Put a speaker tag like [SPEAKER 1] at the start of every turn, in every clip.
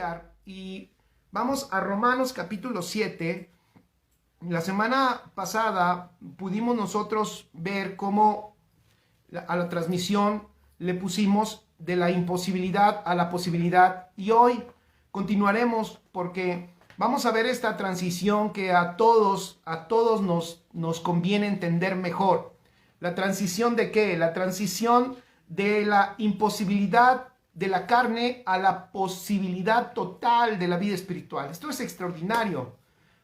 [SPEAKER 1] iniciar y vamos a Romanos capítulo 7. La semana pasada pudimos nosotros ver cómo a la transmisión le pusimos de la imposibilidad a la posibilidad, y hoy continuaremos porque vamos a ver esta transición que a todos nos conviene entender mejor. ¿La transición de qué? La transición de la imposibilidad de la carne a la posibilidad total de la vida espiritual. Esto es extraordinario.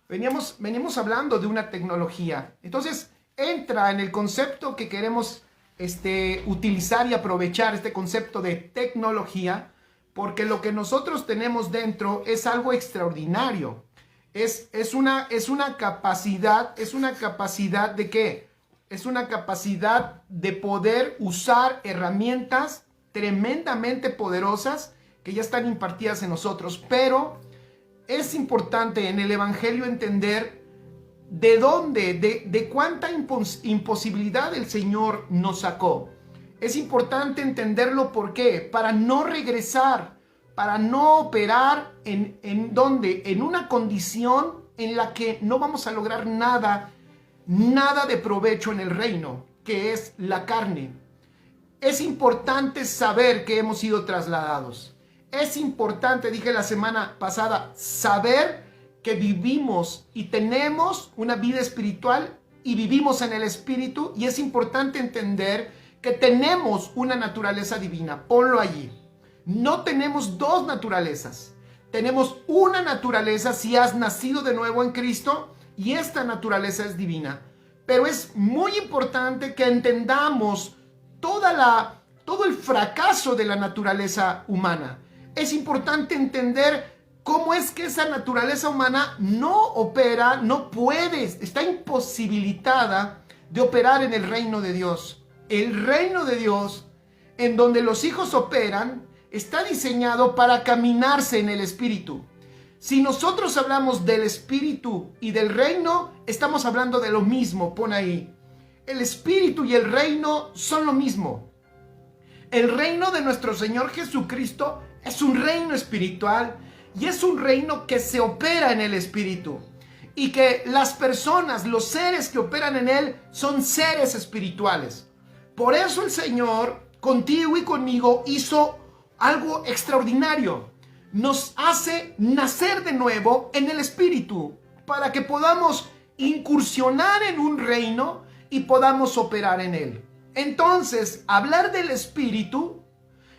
[SPEAKER 1] Venimos hablando de una tecnología. Entonces entra en el concepto que queremos utilizar y aprovechar, este concepto de tecnología, porque lo que nosotros tenemos dentro es algo extraordinario. Es una capacidad ¿de qué? Es una capacidad de poder usar herramientas tremendamente poderosas que ya están impartidas en nosotros, pero es importante en el Evangelio entender de dónde, de cuánta imposibilidad el Señor nos sacó. Es importante entenderlo. ¿Por qué? Para no regresar, para no operar en donde, en una condición en la que no vamos a lograr nada de provecho en el reino, que es la carne. Es importante saber que hemos sido trasladados. Es importante, dije la semana pasada, saber que vivimos y tenemos una vida espiritual y vivimos en el espíritu, y es importante entender que tenemos una naturaleza divina. Ponlo allí. No tenemos dos naturalezas. Tenemos una naturaleza si has nacido de nuevo en Cristo, y esta naturaleza es divina. Pero es muy importante que entendamos todo el fracaso de la naturaleza humana. Es importante entender cómo es que esa naturaleza humana no opera, no puede, está imposibilitada de operar en el reino de Dios. El reino de Dios, en donde los hijos operan, está diseñado para caminarse en el espíritu. Si nosotros hablamos del espíritu y del reino, estamos hablando de lo mismo. Pon ahí. El espíritu y el reino son lo mismo. El reino de nuestro Señor Jesucristo es un reino espiritual, y es un reino que se opera en el espíritu, y que las personas, los seres que operan en él, son seres espirituales. Por eso el Señor, contigo y conmigo, hizo algo extraordinario. Nos hace nacer de nuevo en el espíritu, para que podamos incursionar en un reino y podamos operar en él. Entonces, hablar del espíritu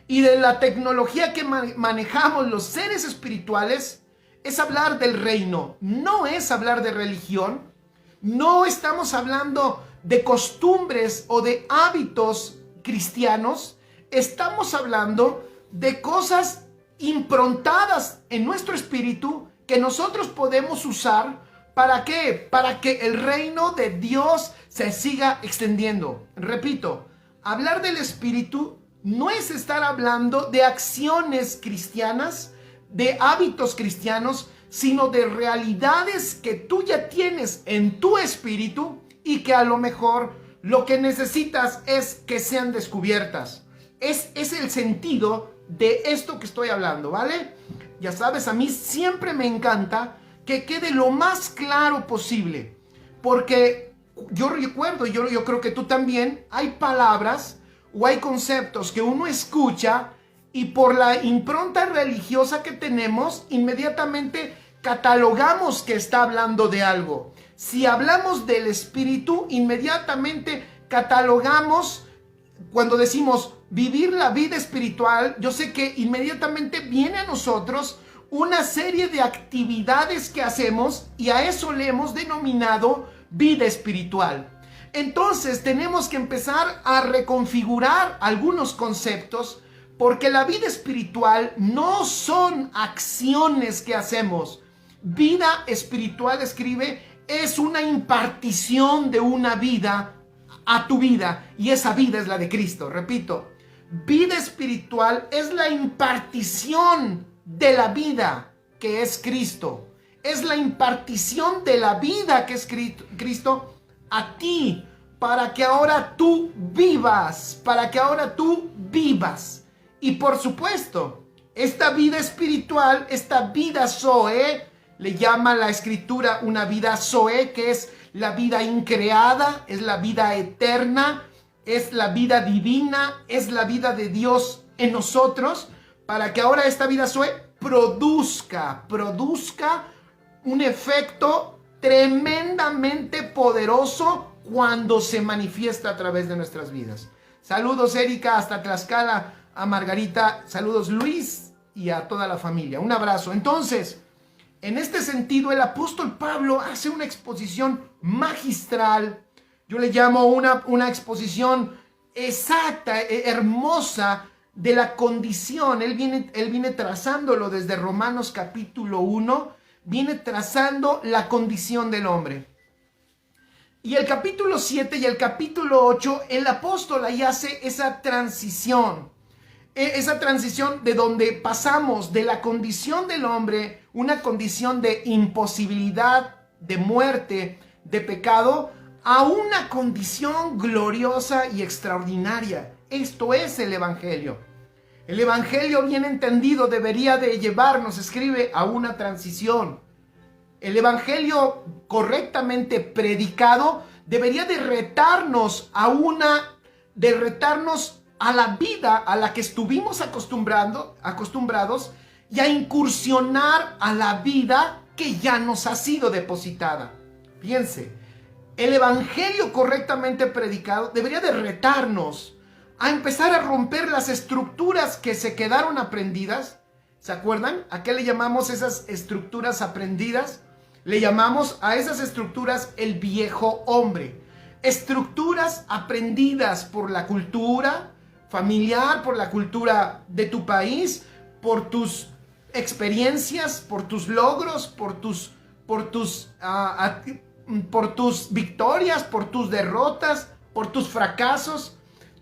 [SPEAKER 1] y de la tecnología que manejamos los seres espirituales es hablar del reino. No es hablar de religión. No estamos hablando de costumbres o de hábitos cristianos. Estamos hablando de cosas improntadas en nuestro espíritu que nosotros podemos usar. ¿Para qué? Para que el reino de Dios se siga extendiendo. Repito, hablar del espíritu no es estar hablando de acciones cristianas, de hábitos cristianos, sino de realidades que tú ya tienes en tu espíritu y que a lo mejor lo que necesitas es que sean descubiertas. Es el sentido de esto que estoy hablando, ¿vale? Ya sabes, a mí siempre me encanta que quede lo más claro posible, porque yo recuerdo, yo creo que tú también, hay palabras o hay conceptos que uno escucha y por la impronta religiosa que tenemos, inmediatamente catalogamos que está hablando de algo. Si hablamos del espíritu, inmediatamente catalogamos. Cuando decimos vivir la vida espiritual, yo sé que inmediatamente viene a nosotros una serie de actividades que hacemos, y a eso le hemos denominado vida espiritual. Entonces tenemos que empezar a reconfigurar algunos conceptos, porque la vida espiritual no son acciones que hacemos. Vida espiritual, escribe, es una impartición de una vida a tu vida, y esa vida es la de Cristo. Repito, vida espiritual es la impartición de la vida que es Cristo. Es la impartición de la vida que es Cristo a ti, para que ahora tú vivas, Y por supuesto, Esta vida espiritual, esta vida Zoe, le llama la escritura una vida Zoe, que es la vida increada, es la vida eterna, es la vida divina, es la vida de Dios en nosotros, para que ahora esta vida Zoe produzca un efecto tremendamente poderoso cuando se manifiesta a través de nuestras vidas. Saludos, Erika, hasta Tlaxcala, a Margarita, saludos, Luis, y a toda la familia. Un abrazo. Entonces, en este sentido, el apóstol Pablo hace una exposición magistral. Yo le llamo una exposición exacta, hermosa, de la condición. Él viene trazándolo desde Romanos capítulo 1, viene trazando la condición del hombre. Y el capítulo 7 y el capítulo 8, el apóstol ahí hace esa transición de donde pasamos de la condición del hombre, una condición de imposibilidad, de muerte, de pecado, a una condición gloriosa y extraordinaria. Esto es el Evangelio. El Evangelio bien entendido debería de llevarnos, escribe, a una transición. El Evangelio correctamente predicado debería de retarnos a la vida a la que estuvimos acostumbrados y a incursionar a la vida que ya nos ha sido depositada. Piense, el Evangelio correctamente predicado debería de retarnos a empezar a romper las estructuras que se quedaron aprendidas. ¿Se acuerdan? ¿A qué le llamamos esas estructuras aprendidas? Le llamamos a esas estructuras el viejo hombre. Estructuras aprendidas por la cultura familiar, por la cultura de tu país, por tus experiencias, por tus logros, por tus victorias, por tus derrotas, por tus fracasos.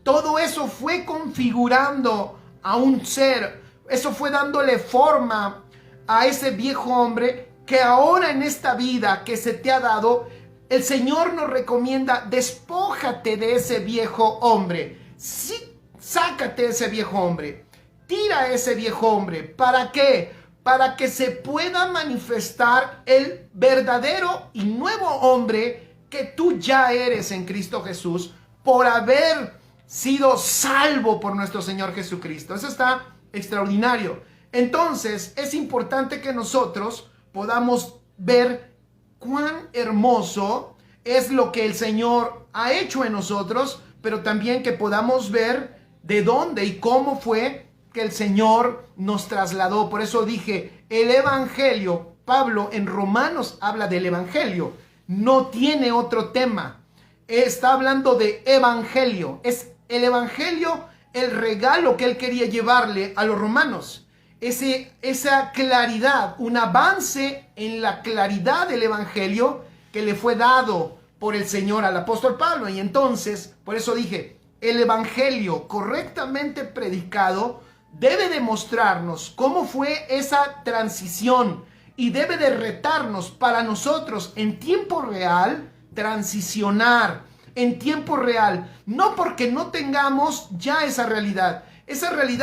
[SPEAKER 1] Todo eso fue configurando a un ser, eso fue dándole forma a ese viejo hombre que ahora en esta vida que se te ha dado, el Señor nos recomienda: despójate de ese viejo hombre. Sí, sácate ese viejo hombre, tira ese viejo hombre. ¿Para qué? Para que se pueda manifestar el verdadero y nuevo hombre que tú ya eres en Cristo Jesús, por haber sido salvo por nuestro Señor Jesucristo. Eso está extraordinario. Entonces es importante que nosotros podamos ver cuán hermoso es lo que el Señor ha hecho en nosotros, pero también que podamos ver de dónde y cómo fue que el Señor nos trasladó. Por eso dije, el Evangelio, Pablo en Romanos habla del Evangelio, no tiene otro tema. Está hablando de Evangelio. Es el Evangelio el regalo que él quería llevarle a los romanos. Esa claridad, un avance en la claridad del Evangelio que le fue dado por el Señor al apóstol Pablo. Y entonces, por eso dije, el Evangelio correctamente predicado debe demostrarnos cómo fue esa transición y debe de retarnos para nosotros en tiempo real transicionar en tiempo real, no porque no tengamos ya esa realidad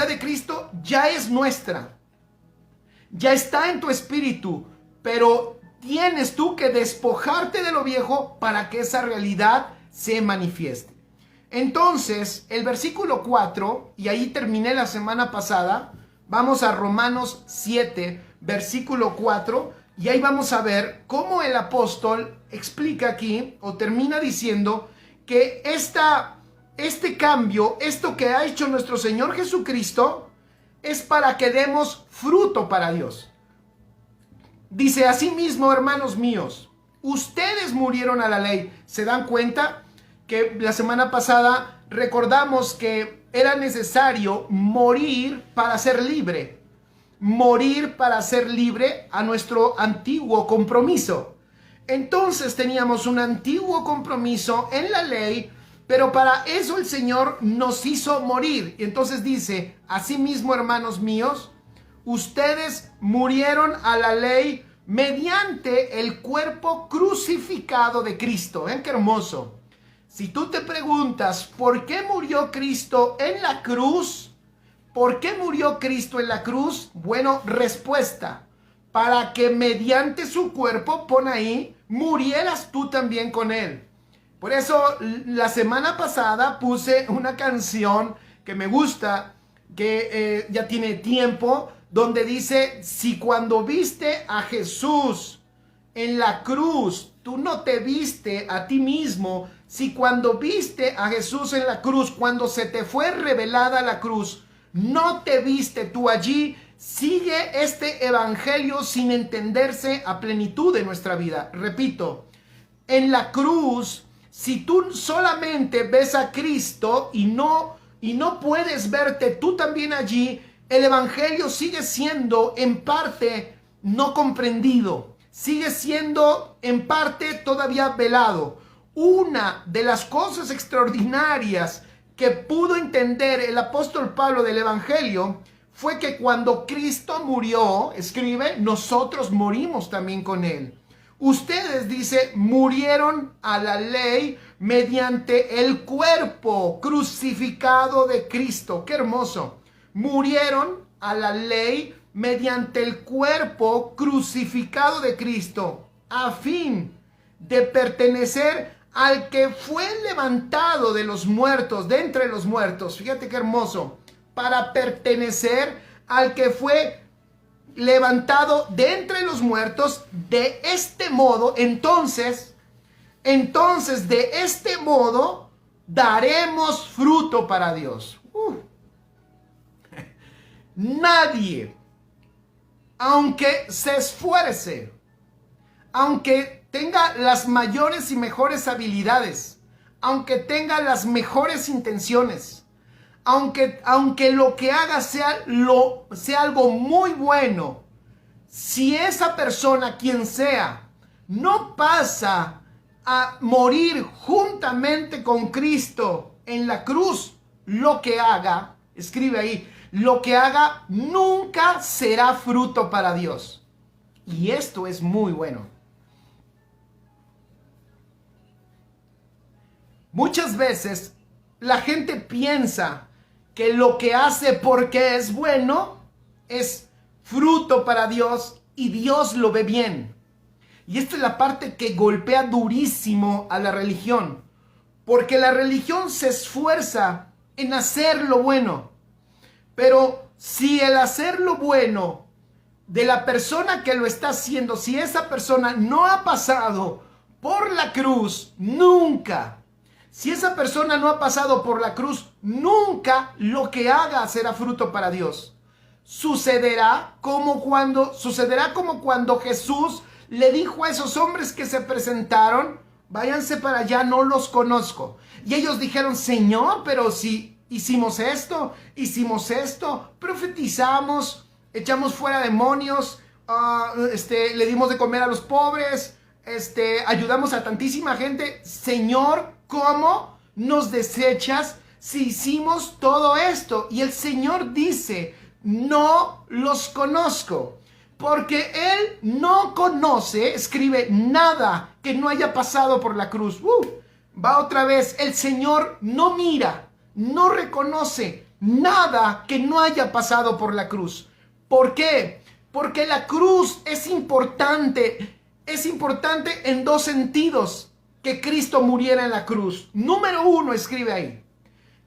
[SPEAKER 1] de Cristo ya es nuestra, ya está en tu espíritu, pero tienes tú que despojarte de lo viejo para que esa realidad se manifieste. Entonces, el versículo 4, y ahí terminé la semana pasada, vamos a Romanos 7, versículo 4, y ahí vamos a ver cómo el apóstol explica aquí, o termina diciendo, que este cambio, esto que ha hecho nuestro Señor Jesucristo, es para que demos fruto para Dios. Dice: asimismo, hermanos míos, ustedes murieron a la ley. ¿Se dan cuenta que la semana pasada recordamos que era necesario morir para ser libre? Morir para ser libre a nuestro antiguo compromiso. Entonces teníamos un antiguo compromiso en la ley, pero para eso el Señor nos hizo morir. Y entonces dice: asimismo, hermanos míos, ustedes murieron a la ley mediante el cuerpo crucificado de Cristo. ¿Ven qué hermoso? Si tú te preguntas por qué murió Cristo en la cruz, ¿Por qué murió Cristo en la cruz? Bueno, respuesta. Para que mediante su cuerpo, pon ahí, murieras tú también con él. Por eso la semana pasada puse una canción que me gusta, que ya tiene tiempo, donde dice, si cuando viste a Jesús en la cruz, tú no te viste a ti mismo, si cuando viste a Jesús en la cruz, cuando se te fue revelada la cruz, no te viste tú allí, sigue este evangelio sin entenderse a plenitud de nuestra vida. Repito, en la cruz, si tú solamente ves a Cristo y no puedes verte tú también allí, el evangelio sigue siendo en parte no comprendido, sigue siendo en parte todavía velado. Una de las cosas extraordinarias que pudo entender el apóstol Pablo del evangelio fue que cuando Cristo murió, escribe, nosotros morimos también con él. Ustedes, dice, murieron a la ley mediante el cuerpo crucificado de Cristo. ¡Qué hermoso! Murieron a la ley mediante el cuerpo crucificado de Cristo, a fin de pertenecer al que fue levantado de los muertos, de entre los muertos. Fíjate qué hermoso. Para pertenecer al que fue levantado de entre los muertos. De este modo, entonces de este modo daremos fruto para Dios. Nadie, aunque se esfuerce, aunque tenga las mayores y mejores habilidades, aunque tenga las mejores intenciones, aunque lo que haga sea algo muy bueno, si esa persona, quien sea, no pasa a morir juntamente con Cristo en la cruz, lo que haga, escribe ahí, lo que haga nunca será fruto para Dios. Y esto es muy bueno. Muchas veces la gente piensa que lo que hace porque es bueno es fruto para Dios y Dios lo ve bien. Y esta es la parte que golpea durísimo a la religión, porque la religión se esfuerza en hacer lo bueno, pero si el hacer lo bueno de la persona que lo está haciendo, si esa persona no ha pasado por la cruz, nunca. Si esa persona no ha pasado por la cruz, nunca lo que haga será fruto para Dios. Sucederá como cuando Jesús le dijo a esos hombres que se presentaron, váyanse para allá, no los conozco. Y ellos dijeron, Señor, pero si hicimos esto, profetizamos, echamos fuera demonios, le dimos de comer a los pobres, ayudamos a tantísima gente. Señor, ¿cómo nos desechas si hicimos todo esto? Y el Señor dice, no los conozco, porque Él no conoce, escribe, nada que no haya pasado por la cruz. Va otra vez, el Señor no mira, no reconoce nada que no haya pasado por la cruz. ¿Por qué? Porque la cruz es importante en dos sentidos, que Cristo muriera en la cruz. Número uno, escribe ahí,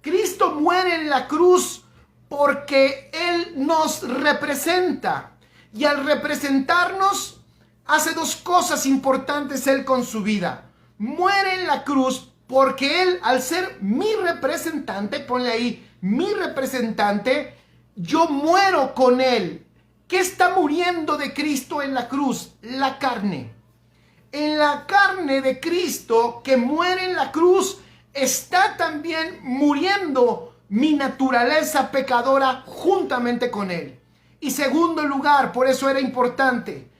[SPEAKER 1] Cristo muere en la cruz porque Él nos representa. Y al representarnos, hace dos cosas importantes Él con su vida. Muere en la cruz porque Él, al ser mi representante, ponle ahí, mi representante, yo muero con Él. ¿Qué está muriendo de Cristo en la cruz? La carne. En la carne de Cristo, que muere en la cruz, está también muriendo mi naturaleza pecadora juntamente con Él. Y segundo lugar, por eso era importante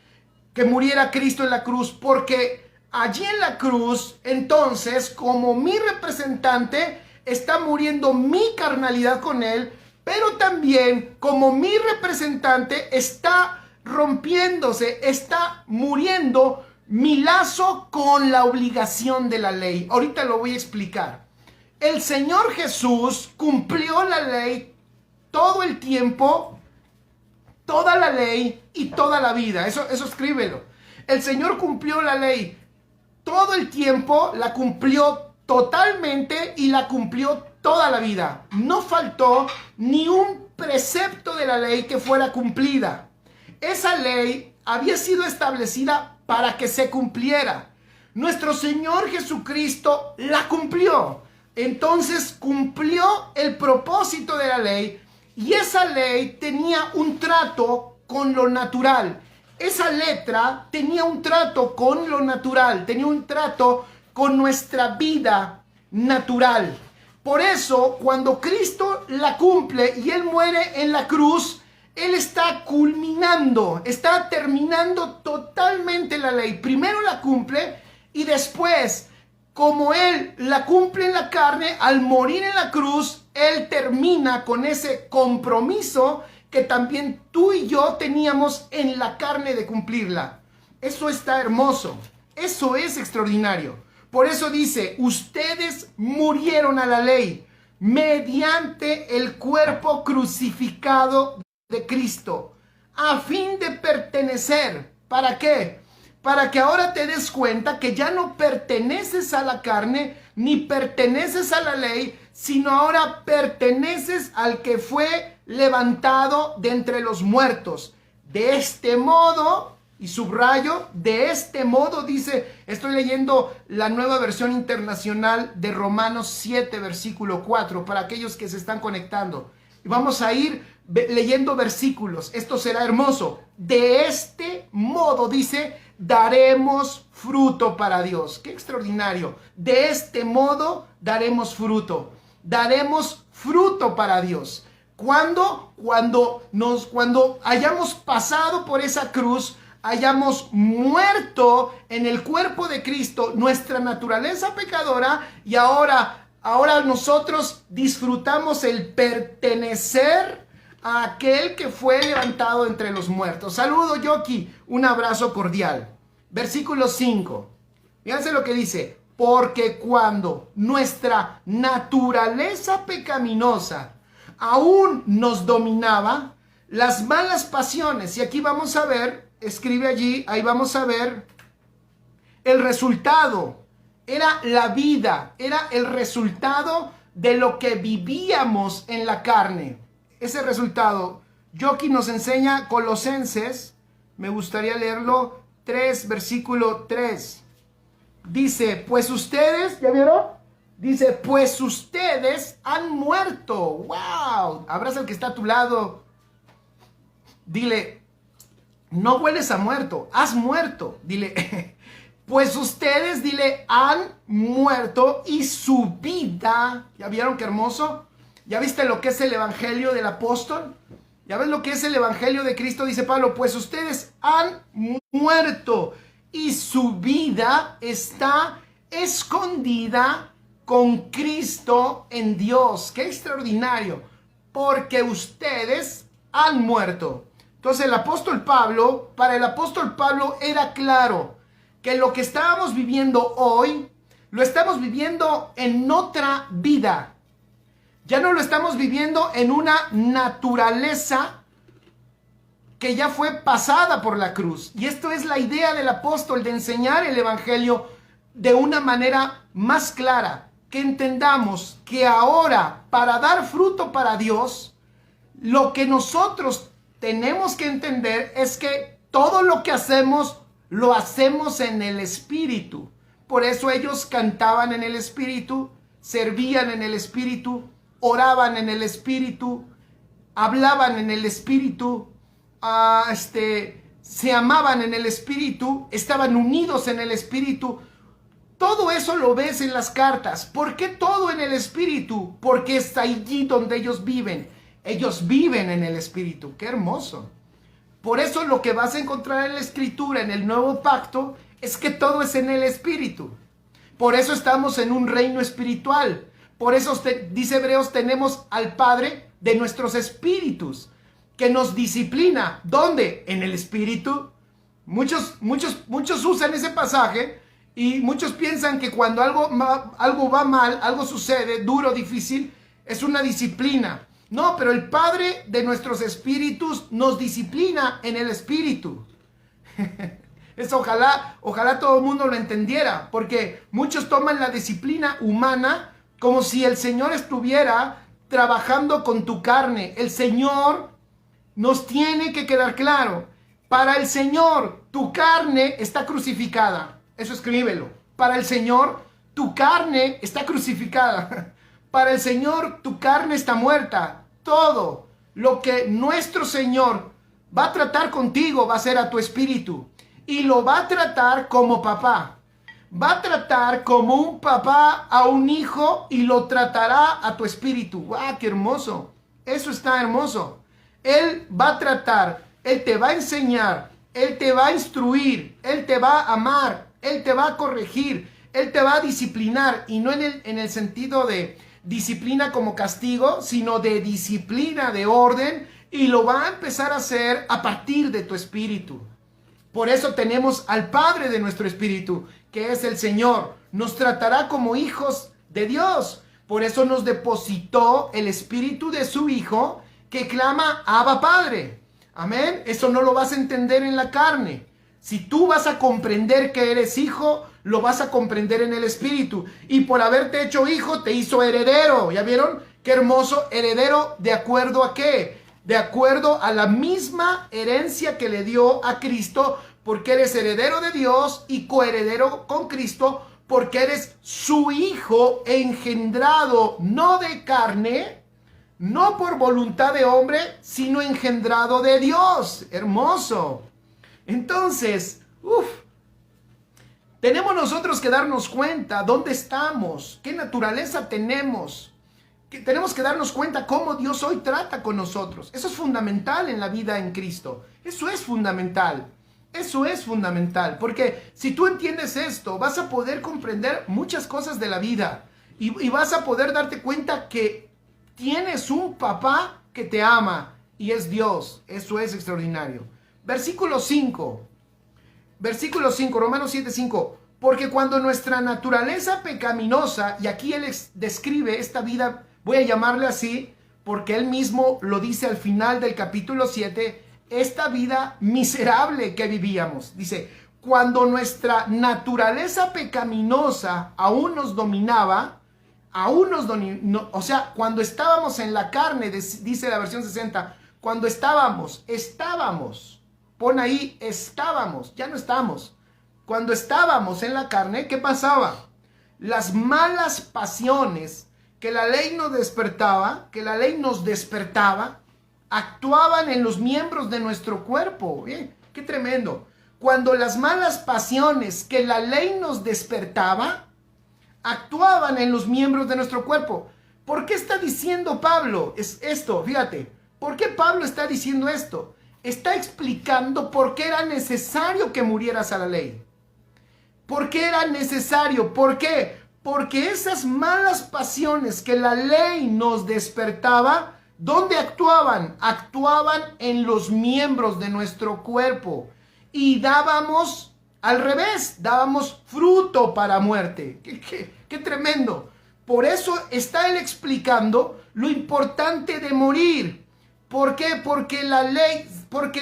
[SPEAKER 1] que muriera Cristo en la cruz, porque allí en la cruz, entonces, como mi representante, está muriendo mi carnalidad con Él, pero también como mi representante está rompiéndose, está muriendo mi lazo con la obligación de la ley. Ahorita lo voy a explicar. El Señor Jesús cumplió la ley todo el tiempo, toda la ley y toda la vida. Eso escríbelo. El Señor cumplió la ley todo el tiempo, la cumplió totalmente y la cumplió toda la vida. No faltó ni un precepto de la ley que fuera cumplida. Esa ley había sido establecida para que se cumpliera. Nuestro Señor Jesucristo la cumplió. Entonces cumplió el propósito de la ley y esa ley tenía un trato con lo natural. Esa letra tenía un trato con lo natural, tenía un trato con nuestra vida natural. Por eso, cuando Cristo la cumple y Él muere en la cruz, Él está culminando, está terminando totalmente la ley. Primero la cumple y después, como Él la cumple en la carne, al morir en la cruz, Él termina con ese compromiso que también tú y yo teníamos en la carne de cumplirla. Eso está hermoso, eso es extraordinario. Por eso dice, ustedes murieron a la ley mediante el cuerpo crucificado de Cristo, a fin de pertenecer. ¿Para qué? Para que ahora te des cuenta que ya no perteneces a la carne, ni perteneces a la ley, sino ahora perteneces al que fue levantado de entre los muertos. De este modo, y subrayo, de este modo dice, estoy leyendo la Nueva Versión Internacional de Romanos 7, versículo 4, para aquellos que se están conectando. Y vamos a ir leyendo versículos. Esto será hermoso. De este modo, dice, daremos fruto para Dios. ¡Qué extraordinario! De este modo daremos fruto. Daremos fruto para Dios. ¿Cuándo? Cuando hayamos pasado por esa cruz, hayamos muerto en el cuerpo de Cristo, nuestra naturaleza pecadora, y ahora nosotros disfrutamos el pertenecer a aquel que fue levantado entre los muertos. Saludo, Yoki, un abrazo cordial. Versículo 5. Fíjense lo que dice. Porque cuando nuestra naturaleza pecaminosa aún nos dominaba, las malas pasiones, y aquí vamos a ver, escribe allí, ahí vamos a ver el resultado, era la vida, era el resultado de lo que vivíamos en la carne. Ese resultado, Yoki nos enseña Colosenses, me gustaría leerlo, 3, versículo 3. Dice, pues ustedes, ¿ya vieron? Dice, pues ustedes han muerto. ¡Wow! Abraza al que está a tu lado. Dile, no hueles a muerto, has muerto. Dile, pues ustedes, dile, han muerto y su vida. ¿Ya vieron qué hermoso? ¿Ya viste lo que es el evangelio del apóstol? ¿Ya ves lo que es el evangelio de Cristo? Dice Pablo, pues ustedes han muerto y su vida está escondida con Cristo en Dios. ¡Qué extraordinario! Porque ustedes han muerto. Entonces el apóstol Pablo, para el apóstol Pablo era claro que lo que estábamos viviendo hoy, lo estamos viviendo en otra vida. Ya no lo estamos viviendo en una naturaleza que ya fue pasada por la cruz. Y esto es la idea del apóstol, de enseñar el evangelio de una manera más clara. Que entendamos que ahora, para dar fruto para Dios, lo que nosotros tenemos que entender es que todo lo que hacemos, lo hacemos en el Espíritu. Por eso ellos cantaban en el Espíritu, servían en el Espíritu, oraban en el Espíritu, hablaban en el Espíritu, se amaban en el Espíritu, estaban unidos en el Espíritu. Todo eso lo ves en las cartas. ¿Por qué todo en el Espíritu? Porque es allí donde ellos viven. Ellos viven en el Espíritu. ¡Qué hermoso! Por eso lo que vas a encontrar en la Escritura, en el Nuevo Pacto, es que todo es en el Espíritu. Por eso estamos en un reino espiritual. Por eso dice Hebreos, tenemos al Padre de nuestros espíritus, que nos disciplina. ¿Dónde? En el Espíritu. Muchos usan ese pasaje y muchos piensan que cuando algo va mal, algo sucede, duro, difícil, es una disciplina. No, pero el Padre de nuestros espíritus nos disciplina en el espíritu. Eso ojalá todo el mundo lo entendiera, porque muchos toman la disciplina humana como si el Señor estuviera trabajando con tu carne. El Señor nos tiene que quedar claro. Para el Señor, tu carne está crucificada. Eso escríbelo. Para el Señor, tu carne está crucificada. Para el Señor, tu carne está muerta. Todo lo que nuestro Señor va a tratar contigo va a ser a tu espíritu. Y lo va a tratar como papá. Va a tratar como un papá a un hijo y lo tratará a tu espíritu. ¡Wow! ¡Qué hermoso! Eso está hermoso. Él va a tratar, Él te va a enseñar, Él te va a instruir, Él te va a amar, Él te va a corregir, Él te va a disciplinar. Y no en el sentido de disciplina como castigo, sino de disciplina, de orden. Y lo va a empezar a hacer a partir de tu espíritu. Por eso tenemos al Padre de nuestro espíritu, que es el Señor. Nos tratará como hijos de Dios. Por eso nos depositó el espíritu de su Hijo, que clama Abba Padre. Amén. Eso no lo vas a entender en la carne. Si tú vas a comprender que eres hijo, lo vas a comprender en el espíritu. Y por haberte hecho hijo, te hizo heredero. ¿Ya vieron? Qué hermoso. Heredero, ¿de acuerdo a qué? De acuerdo a la misma herencia que le dio a Cristo, porque eres heredero de Dios y coheredero con Cristo, porque eres su hijo engendrado, no de carne, no por voluntad de hombre, sino engendrado de Dios. Hermoso. Entonces, tenemos nosotros que darnos cuenta dónde estamos, qué naturaleza tenemos. Tenemos que darnos cuenta cómo Dios hoy trata con nosotros. Eso es fundamental en la vida en Cristo. Eso es fundamental. Eso es fundamental. Porque si tú entiendes esto, vas a poder comprender muchas cosas de la vida. Y vas a poder darte cuenta que tienes un papá que te ama. Y es Dios. Eso es extraordinario. Versículo 5. Versículo 5, Romanos 7:5. Porque cuando nuestra naturaleza pecaminosa, y aquí él describe esta vida, voy a llamarle así, porque él mismo lo dice al final del capítulo 7, esta vida miserable que vivíamos. Dice, cuando nuestra naturaleza pecaminosa aún nos dominaba, o sea, cuando estábamos en la carne, dice la versión 60, cuando estábamos, pon ahí, estábamos, ya no estamos. Cuando estábamos en la carne, ¿qué pasaba? Las malas pasiones que la ley nos despertaba, actuaban en los miembros de nuestro cuerpo. ¡Qué tremendo! Cuando las malas pasiones que la ley nos despertaba, actuaban en los miembros de nuestro cuerpo. ¿Por qué está diciendo Pablo esto? Fíjate, ¿por qué Pablo está diciendo esto? Está explicando por qué era necesario que murieras a la ley. ¿Por qué era necesario? ¿Por qué? Porque esas malas pasiones que la ley nos despertaba, ¿dónde actuaban? Actuaban en los miembros de nuestro cuerpo. Y dábamos al revés, dábamos fruto para muerte. ¡Qué tremendo! Por eso está él explicando lo importante de morir. ¿Por qué? Porque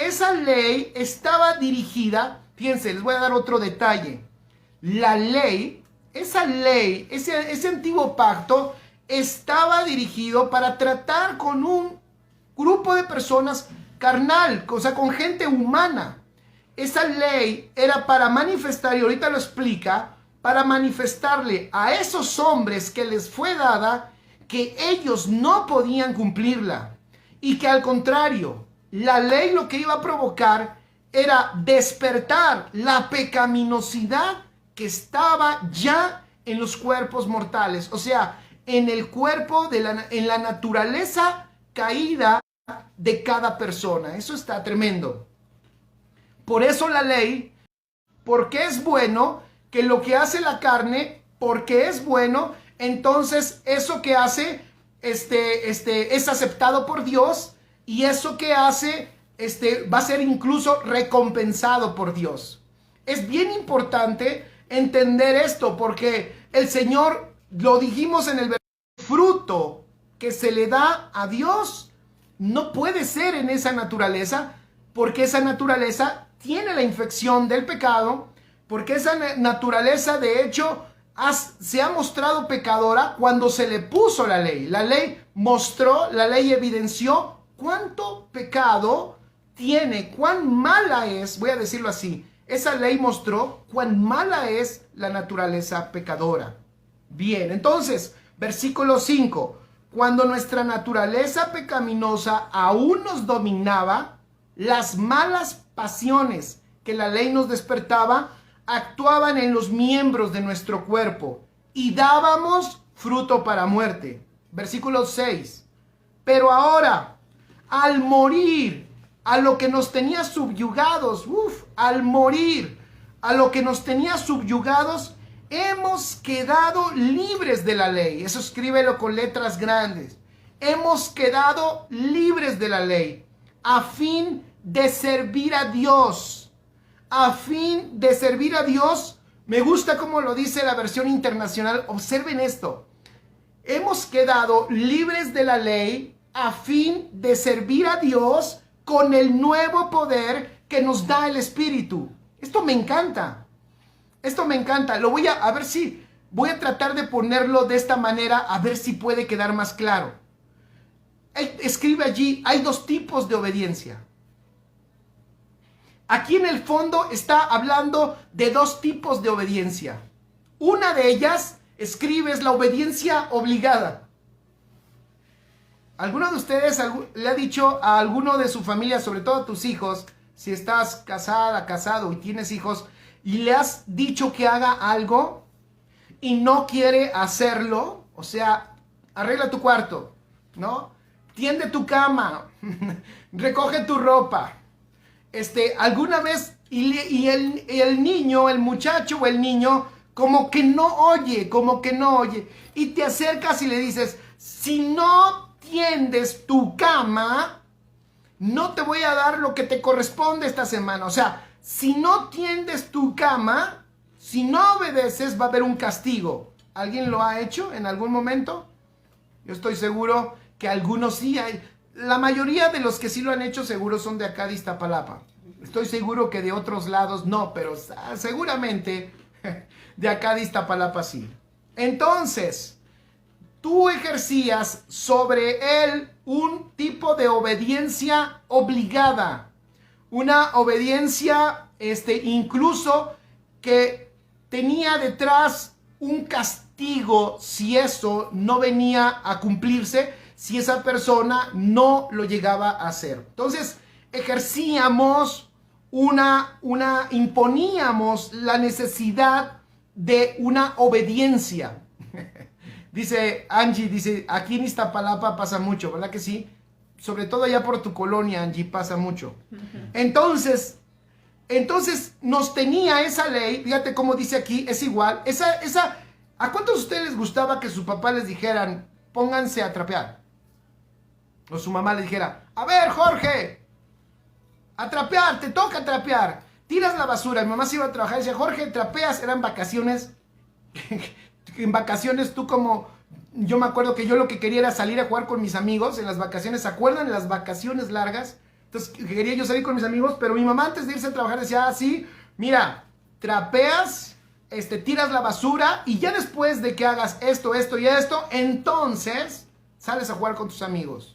[SPEAKER 1] esa ley estaba dirigida, fíjense, les voy a dar otro detalle. La ley, ese antiguo pacto estaba dirigido para tratar con un grupo de personas carnal, o sea, con gente humana. Esa ley era para manifestar, y ahorita lo explica, para manifestarle a esos hombres que les fue dada que ellos no podían cumplirla. Y que al contrario, la ley lo que iba a provocar era despertar la pecaminosidad que estaba ya en los cuerpos mortales, o sea, en el cuerpo, en la naturaleza caída de cada persona. Eso está tremendo. Por eso la ley, porque es bueno, que lo que hace la carne, porque es bueno, entonces eso que hace es aceptado por Dios, y eso que hace va a ser incluso recompensado por Dios. Es bien importante entender esto, porque el Señor, lo dijimos en el fruto que se le da a Dios no puede ser en esa naturaleza, porque esa naturaleza tiene la infección del pecado, porque esa naturaleza de hecho se ha mostrado pecadora cuando se le puso la ley. La ley mostró, la ley evidenció cuánto pecado tiene, cuán mala es, voy a decirlo así, esa ley mostró cuán mala es la naturaleza pecadora. Bien, entonces, versículo 5. Cuando nuestra naturaleza pecaminosa aún nos dominaba, las malas pasiones que la ley nos despertaba actuaban en los miembros de nuestro cuerpo y dábamos fruto para muerte. Versículo 6. Pero ahora, al morir a lo que nos tenía subyugados, al morir a lo que nos tenía subyugados, hemos quedado libres de la ley. Eso escríbelo con letras grandes. Hemos quedado libres de la ley a fin de servir a Dios. A fin de servir a Dios. Me gusta como lo dice la versión internacional. Observen esto. Hemos quedado libres de la ley a fin de servir a Dios con el nuevo poder que nos da el Espíritu. Esto me encanta. Esto me encanta. Lo voy a ver si voy a tratar de ponerlo de esta manera, a ver si puede quedar más claro. Escribe allí, hay dos tipos de obediencia. Aquí en el fondo está hablando de dos tipos de obediencia. Una de ellas, escribe, es la obediencia obligada. ¿Alguno de ustedes le ha dicho a alguno de su familia, sobre todo a tus hijos, si estás casada, casado y tienes hijos, y le has dicho que haga algo y no quiere hacerlo? O sea, arregla tu cuarto, ¿no? Tiende tu cama, recoge tu ropa. Alguna vez, y el niño, el muchacho o el niño, como que no oye, y te acercas y le dices, si no tiendes tu cama, no te voy a dar lo que te corresponde esta semana. O sea, si no tiendes tu cama, si no obedeces, va a haber un castigo. ¿Alguien lo ha hecho en algún momento? Yo estoy seguro que algunos sí. La mayoría de los que sí lo han hecho seguro son de acá de Iztapalapa. Estoy seguro que de otros lados no, pero seguramente de acá de Iztapalapa sí. Entonces, tú ejercías sobre él un tipo de obediencia obligada. Una obediencia incluso que tenía detrás un castigo si eso no venía a cumplirse, si esa persona no lo llegaba a hacer. Entonces, ejercíamos imponíamos la necesidad de una obediencia. Dice Angie, dice, aquí en Iztapalapa pasa mucho, ¿verdad que sí? Sobre todo allá por tu colonia, Angie, pasa mucho. Entonces nos tenía esa ley, fíjate cómo dice aquí, es igual. ¿A cuántos de ustedes les gustaba que su papá les dijeran, pónganse a trapear? O su mamá le dijera, a ver, Jorge, a trapear, te toca trapear. Tiras la basura. Mi mamá se iba a trabajar y decía, Jorge, trapeas. Eran vacaciones. En vacaciones tú como... Yo me acuerdo que yo lo que quería era salir a jugar con mis amigos en las vacaciones. ¿Se acuerdan? En las vacaciones largas. Entonces quería yo salir con mis amigos, pero mi mamá antes de irse a trabajar decía, sí, mira, trapeas, tiras la basura y ya después de que hagas esto, esto y esto, entonces sales a jugar con tus amigos.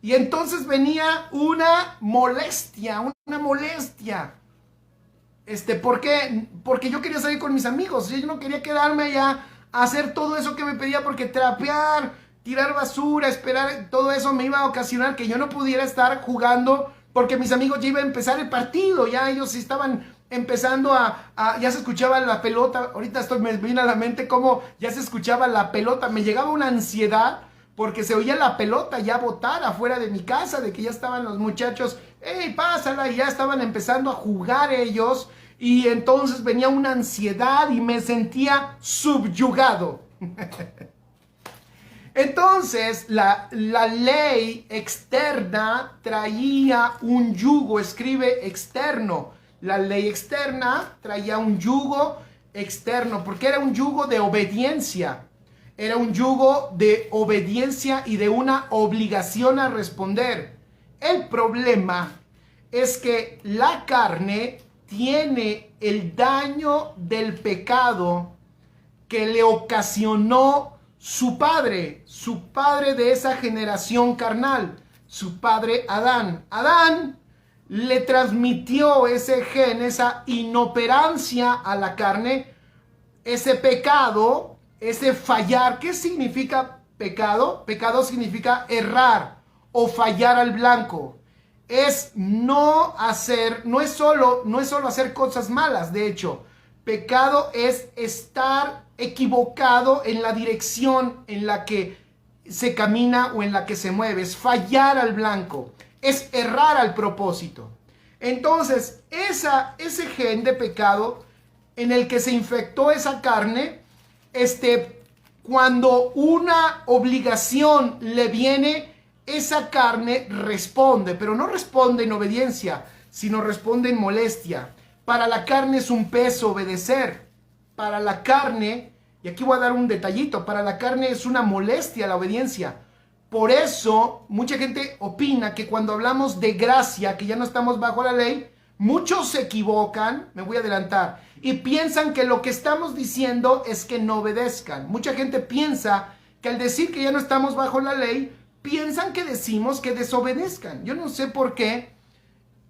[SPEAKER 1] Y entonces venía una molestia. ¿Por qué? Porque yo quería salir con mis amigos. Yo no quería quedarme allá a hacer todo eso que me pedía, porque trapear, tirar basura, esperar, todo eso me iba a ocasionar que yo no pudiera estar jugando, porque mis amigos ya iban a empezar el partido. Ya ellos estaban empezando ya se escuchaba la pelota. Ahorita me viene a la mente cómo ya se escuchaba la pelota. Me llegaba una ansiedad, porque se oía la pelota ya botar afuera de mi casa, de que ya estaban los muchachos, ¡hey, pásala! Y ya estaban empezando a jugar ellos, y entonces venía una ansiedad y me sentía subyugado. Entonces, la ley externa traía un yugo, escribe externo. La ley externa traía un yugo externo, porque era un yugo de obediencia. Era un yugo de obediencia y de una obligación a responder. El problema es que la carne tiene el daño del pecado que le ocasionó su padre de esa generación carnal, su padre Adán. Adán le transmitió ese gen, esa inoperancia a la carne, ese pecado, ese fallar. ¿Qué significa pecado? Pecado significa errar o fallar al blanco. Es no es solo hacer cosas malas. De hecho, pecado es estar equivocado en la dirección en la que se camina o en la que se mueve. Es fallar al blanco, es errar al propósito. Entonces, ese gen de pecado en el que se infectó esa carne, cuando una obligación le viene, esa carne responde, pero no responde en obediencia, sino responde en molestia. Para la carne es un peso obedecer. Para la carne, y aquí voy a dar un detallito, para la carne es una molestia la obediencia. Por eso, mucha gente opina que cuando hablamos de gracia, que ya no estamos bajo la ley, muchos se equivocan, me voy a adelantar, y piensan que lo que estamos diciendo es que no obedezcan. Mucha gente piensa que al decir que ya no estamos bajo la ley, piensan que decimos que desobedezcan. Yo no sé por qué,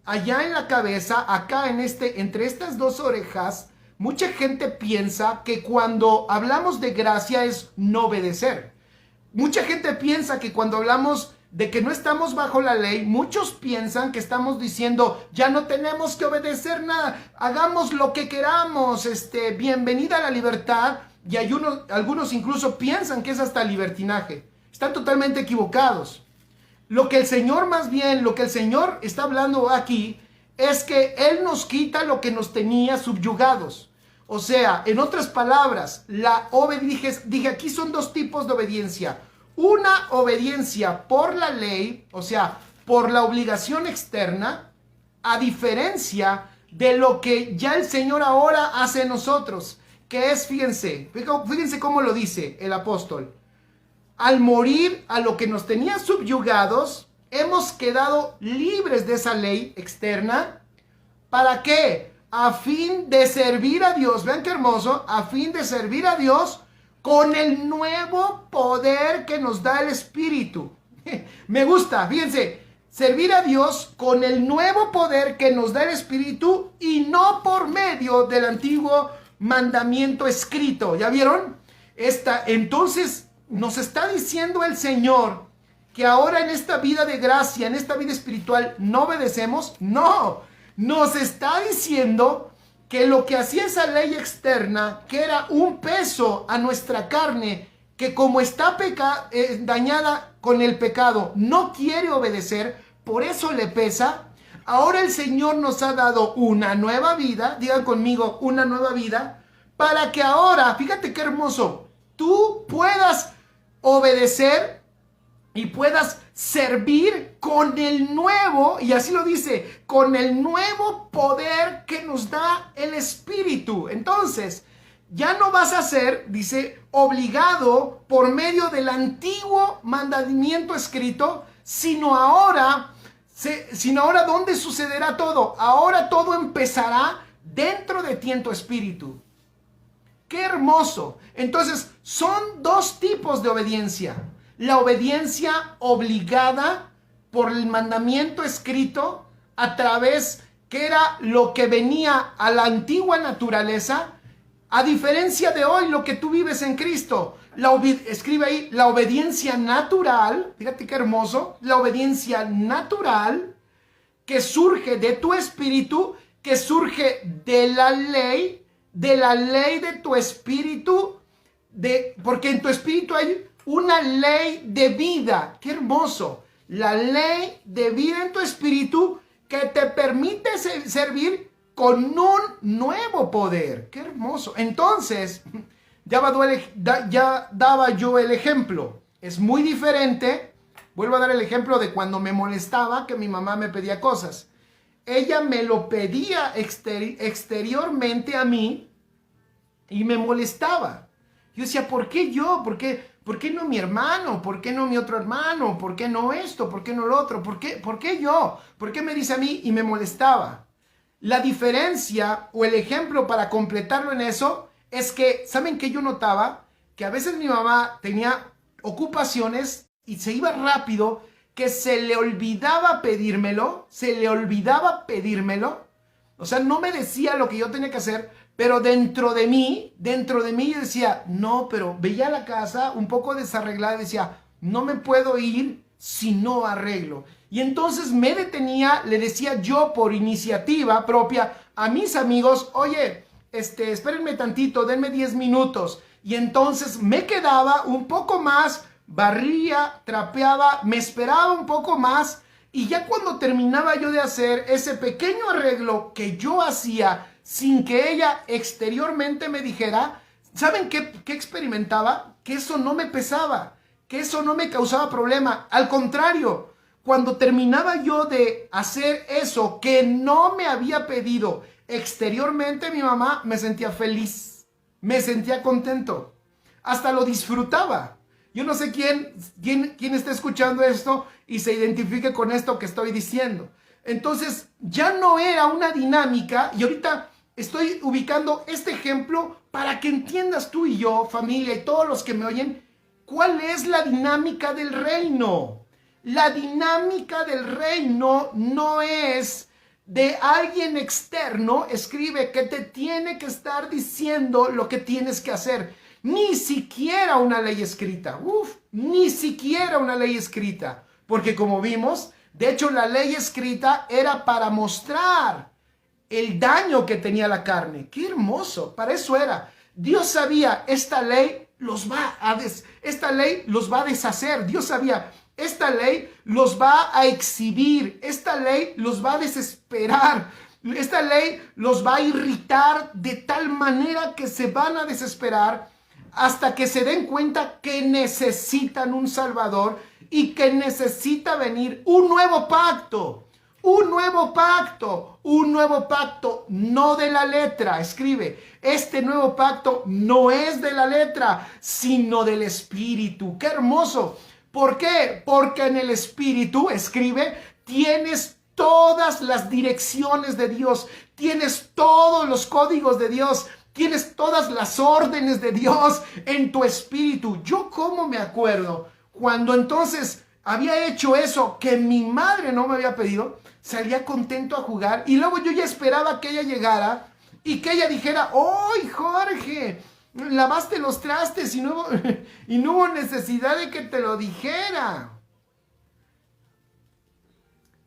[SPEAKER 1] allá en la cabeza, acá entre estas dos orejas, mucha gente piensa que cuando hablamos de gracia es no obedecer. Mucha gente piensa que cuando hablamos de que no estamos bajo la ley, muchos piensan que estamos diciendo ya no tenemos que obedecer nada, hagamos lo que queramos, bienvenida a la libertad, y algunos incluso piensan que es hasta libertinaje. Están totalmente equivocados. Lo que el Señor está hablando aquí es que Él nos quita lo que nos tenía subyugados. O sea, en otras palabras, dije aquí son dos tipos de obediencia. Una obediencia por la ley, o sea, por la obligación externa, a diferencia de lo que ya el Señor ahora hace en nosotros, que es, fíjense cómo lo dice el apóstol. Al morir a lo que nos tenía subyugados, hemos quedado libres de esa ley externa. ¿Para qué? A fin de servir a Dios. Vean qué hermoso. A fin de servir a Dios con el nuevo poder que nos da el Espíritu. Me gusta, fíjense. Servir a Dios con el nuevo poder que nos da el Espíritu y no por medio del antiguo mandamiento escrito. ¿Ya vieron? Entonces nos está diciendo el Señor que ahora en esta vida de gracia, en esta vida espiritual, ¿no obedecemos? No, nos está diciendo que lo que hacía esa ley externa, que era un peso a nuestra carne, que como está dañada con el pecado, no quiere obedecer, por eso le pesa. Ahora el Señor nos ha dado una nueva vida, digan conmigo, una nueva vida, para que ahora, fíjate qué hermoso, tú puedas obedecer y puedas servir con el nuevo, y así lo dice, con el nuevo poder que nos da el Espíritu. Entonces, ya no vas a ser, dice, obligado por medio del antiguo mandamiento escrito, sino ahora, ¿dónde sucederá todo? Ahora todo empezará dentro de ti en tu espíritu. ¡Qué hermoso! Entonces, son dos tipos de obediencia. La obediencia obligada por el mandamiento escrito a través, que era lo que venía a la antigua naturaleza, a diferencia de hoy, lo que tú vives en Cristo. Escribe ahí, la obediencia natural, fíjate qué hermoso, la obediencia natural que surge de tu espíritu, que surge de la ley de tu espíritu, porque en tu espíritu hay una ley de vida. ¡Qué hermoso! La ley de vida en tu espíritu que te permite servir con un nuevo poder. ¡Qué hermoso! Entonces, ya daba yo el ejemplo. Es muy diferente. Vuelvo a dar el ejemplo de cuando me molestaba que mi mamá me pedía cosas. Ella me lo pedía exteriormente a mí y me molestaba. Yo decía, ¿por qué yo? ¿Por qué ¿Por qué no mi hermano? ¿Por qué no mi otro hermano? ¿Por qué no esto? ¿Por qué no lo otro? ¿Por qué yo? ¿Por qué me dice a mí? Y me molestaba. La diferencia o el ejemplo para completarlo en eso es que, ¿saben qué yo notaba? Que a veces mi mamá tenía ocupaciones y se iba rápido, que se le olvidaba pedírmelo, o sea, no me decía lo que yo tenía que hacer, pero dentro de mí yo decía, no, pero veía la casa un poco desarreglada y decía, no me puedo ir si no arreglo. Y entonces me detenía, le decía yo por iniciativa propia a mis amigos, oye, espérenme tantito, denme 10 minutos. Y entonces me quedaba un poco más, barría, trapeaba, me esperaba un poco más. Y ya cuando terminaba yo de hacer ese pequeño arreglo que yo hacía sin que ella exteriormente me dijera, ¿saben qué experimentaba? Que eso no me pesaba, que eso no me causaba problema. Al contrario, cuando terminaba yo de hacer eso que no me había pedido exteriormente mi mamá, me sentía feliz, me sentía contento, hasta lo disfrutaba. Yo no sé quién está escuchando esto y se identifique con esto que estoy diciendo. Entonces, ya no era una dinámica, y ahorita estoy ubicando este ejemplo para que entiendas tú y yo, familia, y todos los que me oyen, cuál es la dinámica del reino. La dinámica del reino no es de alguien externo, escribe, que te tiene que estar diciendo lo que tienes que hacer. Ni siquiera una ley escrita. Ni siquiera una ley escrita. Porque como vimos, de hecho la ley escrita era para mostrar el daño que tenía la carne. ¡Qué hermoso! Para eso era. Dios sabía, esta ley los va a deshacer. Dios sabía, esta ley los va a exhibir. Esta ley los va a desesperar. Esta ley los va a irritar de tal manera que se van a desesperar hasta que se den cuenta que necesitan un Salvador y que necesita venir un nuevo pacto. Un nuevo pacto, no de la letra, escribe, este nuevo pacto no es de la letra, sino del Espíritu. ¡Qué hermoso! ¿Por qué? Porque en el Espíritu, escribe, tienes todas las direcciones de Dios, tienes todos los códigos de Dios, tienes todas las órdenes de Dios en tu espíritu. Yo cómo me acuerdo cuando entonces había hecho eso que mi madre no me había pedido, salía contento a jugar y luego yo ya esperaba que ella llegara y que ella dijera, ¡ay, Jorge! Lavaste los trastes y no hubo necesidad de que te lo dijera.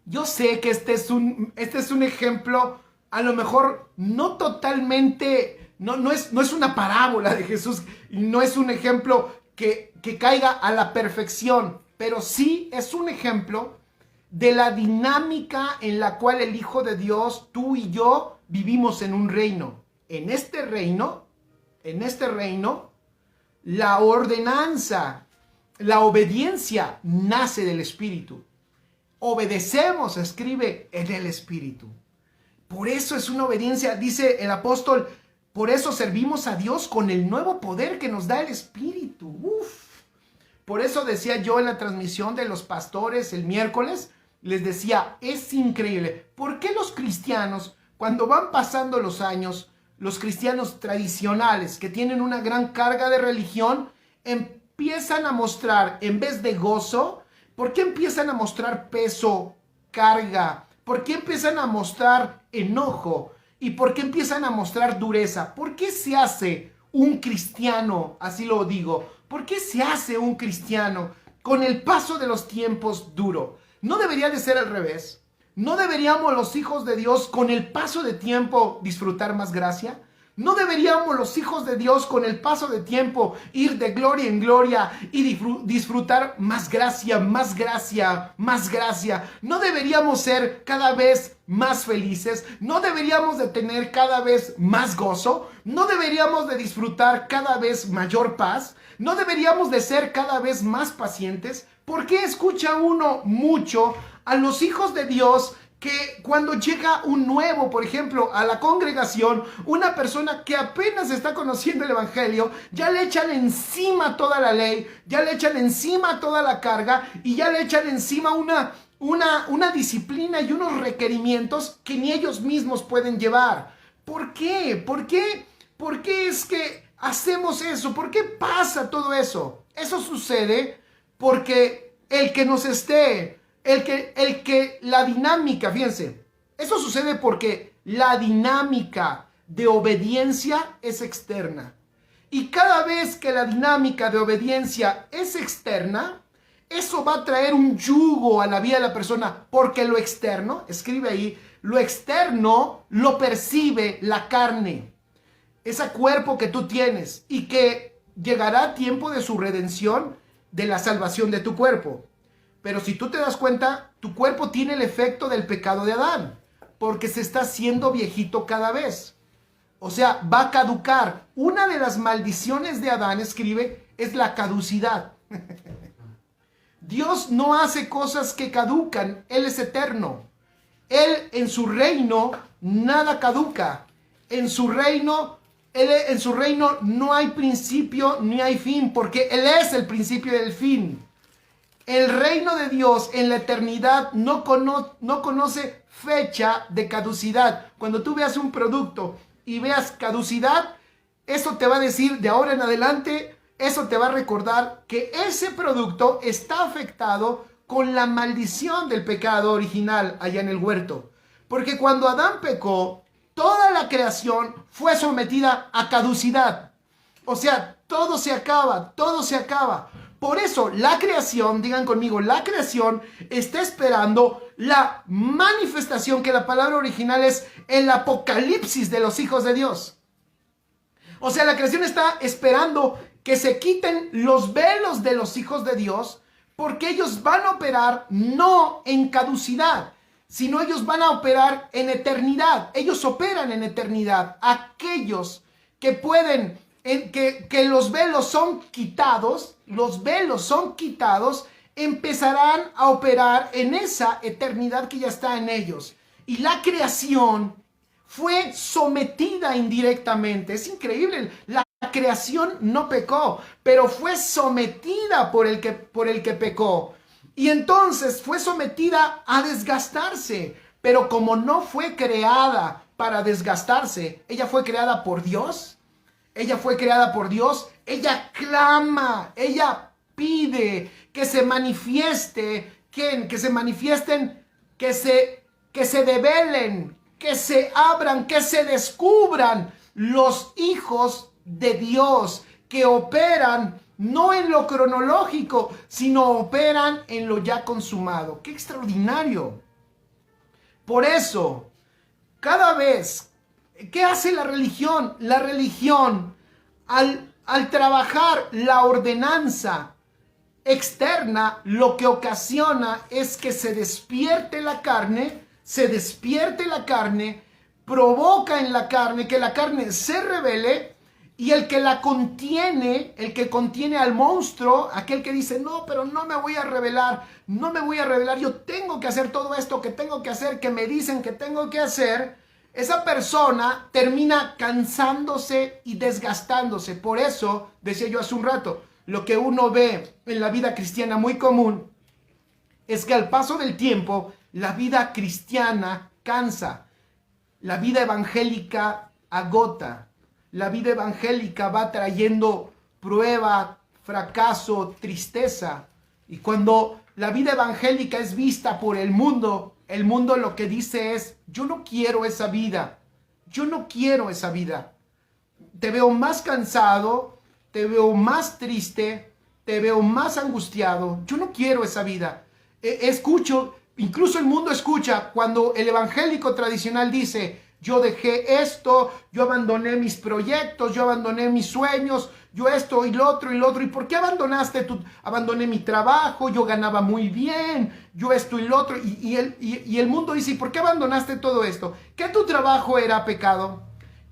[SPEAKER 1] Yo sé que este es un ejemplo, a lo mejor no totalmente, no es una parábola de Jesús, no es un ejemplo que caiga a la perfección, pero sí es un ejemplo de la dinámica en la cual el Hijo de Dios, tú y yo, vivimos en un reino. En este reino, la ordenanza, la obediencia nace del Espíritu. Obedecemos, escribe, en el Espíritu. Por eso es una obediencia, dice el apóstol, por eso servimos a Dios con el nuevo poder que nos da el Espíritu. Por eso decía yo en la transmisión de los pastores el miércoles, les decía, es increíble. ¿Por qué los cristianos, cuando van pasando los años, los cristianos tradicionales que tienen una gran carga de religión, empiezan a mostrar, en vez de gozo, ¿por qué empiezan a mostrar peso, carga? ¿Por qué empiezan a mostrar enojo? ¿Y por qué empiezan a mostrar dureza? ¿Por qué se hace un cristiano, así lo digo, por qué se hace un cristiano con el paso de los tiempos duro? ¿No debería de ser al revés? ¿No deberíamos los hijos de Dios con el paso de tiempo disfrutar más gracia? ¿No deberíamos los hijos de Dios con el paso de tiempo ir de gloria en gloria y disfrutar más gracia, más gracia, más gracia? ¿No deberíamos ser cada vez más felices? ¿No deberíamos de tener cada vez más gozo? ¿No deberíamos de disfrutar cada vez mayor paz? ¿No deberíamos de ser cada vez más pacientes? ¿Por qué escucha uno mucho a los hijos de Dios que cuando llega un nuevo, por ejemplo, a la congregación, una persona que apenas está conociendo el evangelio, ya le echan encima toda la ley, ya le echan encima toda la carga y ya le echan encima una disciplina y unos requerimientos que ni ellos mismos pueden llevar. ¿Por qué? ¿Por qué es que hacemos eso? ¿Por qué pasa todo eso? Eso sucede porque la dinámica, fíjense, eso sucede porque la dinámica de obediencia es externa. Y cada vez que la dinámica de obediencia es externa, eso va a traer un yugo a la vida de la persona, porque lo externo, escribe ahí, lo externo lo percibe la carne, ese cuerpo que tú tienes, y que llegará tiempo de su redención, de la salvación de tu cuerpo. Pero si tú te das cuenta, tu cuerpo tiene el efecto del pecado de Adán, porque se está haciendo viejito cada vez. O sea, va a caducar. Una de las maldiciones de Adán, escribe, es la caducidad. Dios no hace cosas que caducan. Él es eterno. Él en su reino nada caduca. En su reino no hay principio ni hay fin, porque Él es el principio y el fin. El reino de Dios en la eternidad no conoce fecha de caducidad. Cuando tú veas un producto y veas caducidad, eso te va a decir de ahora en adelante, eso te va a recordar que ese producto está afectado con la maldición del pecado original allá en el huerto. Porque cuando Adán pecó, toda la creación fue sometida a caducidad. O sea, todo se acaba, todo se acaba. Por eso la creación, digan conmigo, la creación está esperando la manifestación, que la palabra original es el apocalipsis de los hijos de Dios. O sea, la creación está esperando que se quiten los velos de los hijos de Dios, porque ellos van a operar no en caducidad, sino ellos van a operar en eternidad. Ellos operan en eternidad. Aquellos que pueden, que los velos son quitados, empezarán a operar en esa eternidad que ya está en ellos. Y la creación fue sometida indirectamente. Es increíble. La creación no pecó, pero fue sometida por el que pecó. Y entonces fue sometida a desgastarse. Pero como no fue creada para desgastarse, ella fue creada por Dios. Ella fue creada por Dios. Ella clama, ella pide que se manifieste. ¿Quién? Que se manifiesten, que se develen, que se abran, que se descubran los hijos de Dios, que operan no en lo cronológico, sino operan en lo ya consumado. ¡Qué extraordinario! Por eso, cada vez, ¿qué hace la religión? La religión, al trabajar la ordenanza externa, lo que ocasiona es que se despierte la carne, provoca en la carne que la carne se revele, y el que contiene al monstruo, aquel que dice, no, pero no me voy a revelar, yo tengo que hacer todo esto que tengo que hacer, que me dicen que tengo que hacer, esa persona termina cansándose y desgastándose. Por eso, decía yo hace un rato, lo que uno ve en la vida cristiana muy común es que al paso del tiempo, la vida cristiana cansa, la vida evangélica agota. La vida evangélica va trayendo prueba, fracaso, tristeza. Y cuando la vida evangélica es vista por el mundo lo que dice es, yo no quiero esa vida. Yo no quiero esa vida. Te veo más cansado, te veo más triste, te veo más angustiado. Yo no quiero esa vida. Escucho, incluso el mundo escucha cuando el evangélico tradicional dice, yo dejé esto, yo abandoné mis proyectos, yo abandoné mis sueños, yo esto y lo otro. ¿Y por qué abandonaste? Abandoné mi trabajo, yo ganaba muy bien, yo esto y lo otro. Y el mundo dice, ¿y por qué abandonaste todo esto? ¿Que tu trabajo era pecado?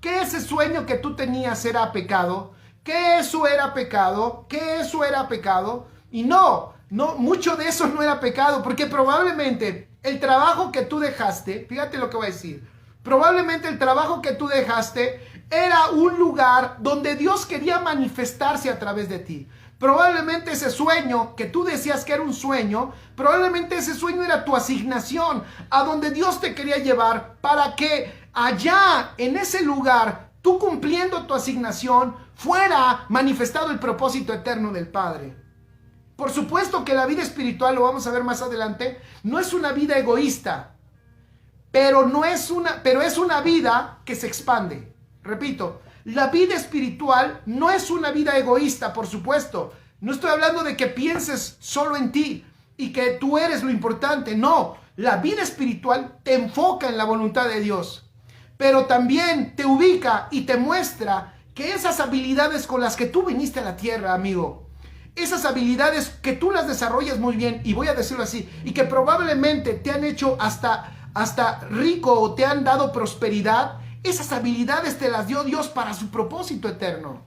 [SPEAKER 1] ¿Que ese sueño que tú tenías era pecado? ¿Que eso era pecado? ¿Que eso era pecado? Y no, mucho de eso no era pecado, porque probablemente el trabajo que tú dejaste, fíjate lo que voy a decir, probablemente el trabajo que tú dejaste era un lugar donde Dios quería manifestarse a través de ti. Probablemente ese sueño que tú decías que era un sueño, probablemente ese sueño era tu asignación a donde Dios te quería llevar para que allá, en ese lugar, tú cumpliendo tu asignación, fuera manifestado el propósito eterno del Padre. Por supuesto que la vida espiritual, lo vamos a ver más adelante, no es una vida egoísta, pero es una vida que se expande. Repito, la vida espiritual no es una vida egoísta, por supuesto. No estoy hablando de que pienses solo en ti y que tú eres lo importante. No, la vida espiritual te enfoca en la voluntad de Dios, pero también te ubica y te muestra que esas habilidades con las que tú viniste a la tierra, amigo, esas habilidades que tú las desarrollas muy bien, y voy a decirlo así, y que probablemente te han hecho hasta rico o te han dado prosperidad, esas habilidades te las dio Dios para su propósito eterno.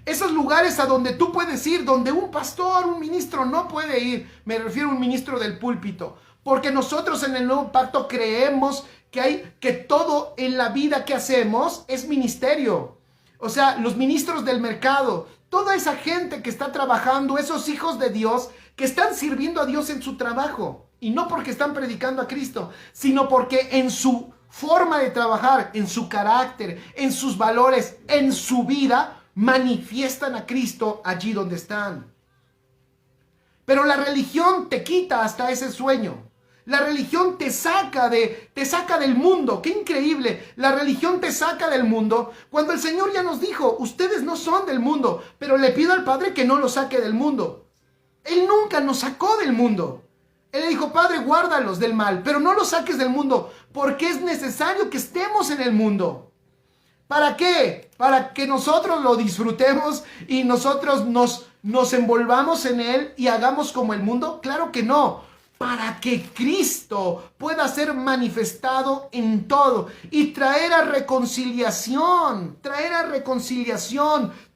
[SPEAKER 1] Esos lugares a donde tú puedes ir, donde un pastor, un ministro no puede ir, me refiero a un ministro del púlpito, porque nosotros en el Nuevo Pacto creemos que todo en la vida que hacemos es ministerio. O sea, los ministros del mercado, toda esa gente que está trabajando, esos hijos de Dios que están sirviendo a Dios en su trabajo, y no porque están predicando a Cristo, sino porque en su forma de trabajar, en su carácter, en sus valores, en su vida, manifiestan a Cristo allí donde están. Pero la religión te quita hasta ese sueño. La religión te saca del mundo. ¡Qué increíble! La religión te saca del mundo cuando el Señor ya nos dijo, ustedes no son del mundo, pero le pido al Padre que no los saque del mundo. Él nunca nos sacó del mundo. Él le dijo, Padre, guárdalos del mal, pero no los saques del mundo, porque es necesario que estemos en el mundo. ¿Para qué? Para que nosotros lo disfrutemos y nosotros nos envolvamos en él y hagamos como el mundo. Claro que no. Para que Cristo pueda ser manifestado en todo y traer a reconciliación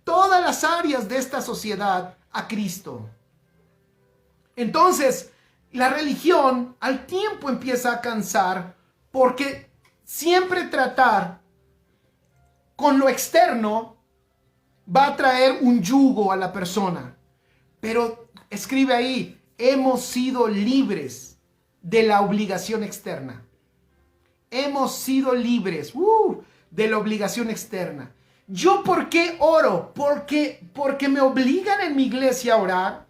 [SPEAKER 1] todas las áreas de esta sociedad a Cristo. Entonces, la religión al tiempo empieza a cansar porque siempre tratar con lo externo va a traer un yugo a la persona. Pero escribe ahí, hemos sido libres de la obligación externa. Hemos sido libres de la obligación externa. ¿Yo por qué oro? Porque me obligan en mi iglesia a orar.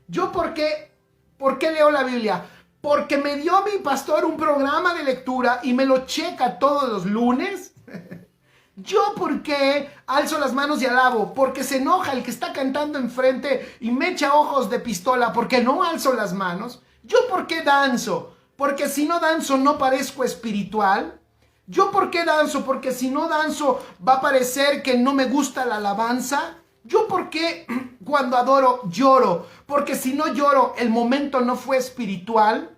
[SPEAKER 1] ¿Yo por qué leo la Biblia? Porque me dio mi pastor un programa de lectura y me lo checa todos los lunes. ¿Yo por qué alzo las manos y alabo? Porque se enoja el que está cantando enfrente y me echa ojos de pistola porque no alzo las manos. ¿Yo por qué danzo? Porque si no danzo no parezco espiritual. ¿Yo por qué danzo? Porque si no danzo va a parecer que no me gusta la alabanza. ¿Yo por qué cuando adoro lloro? Porque si no lloro el momento no fue espiritual.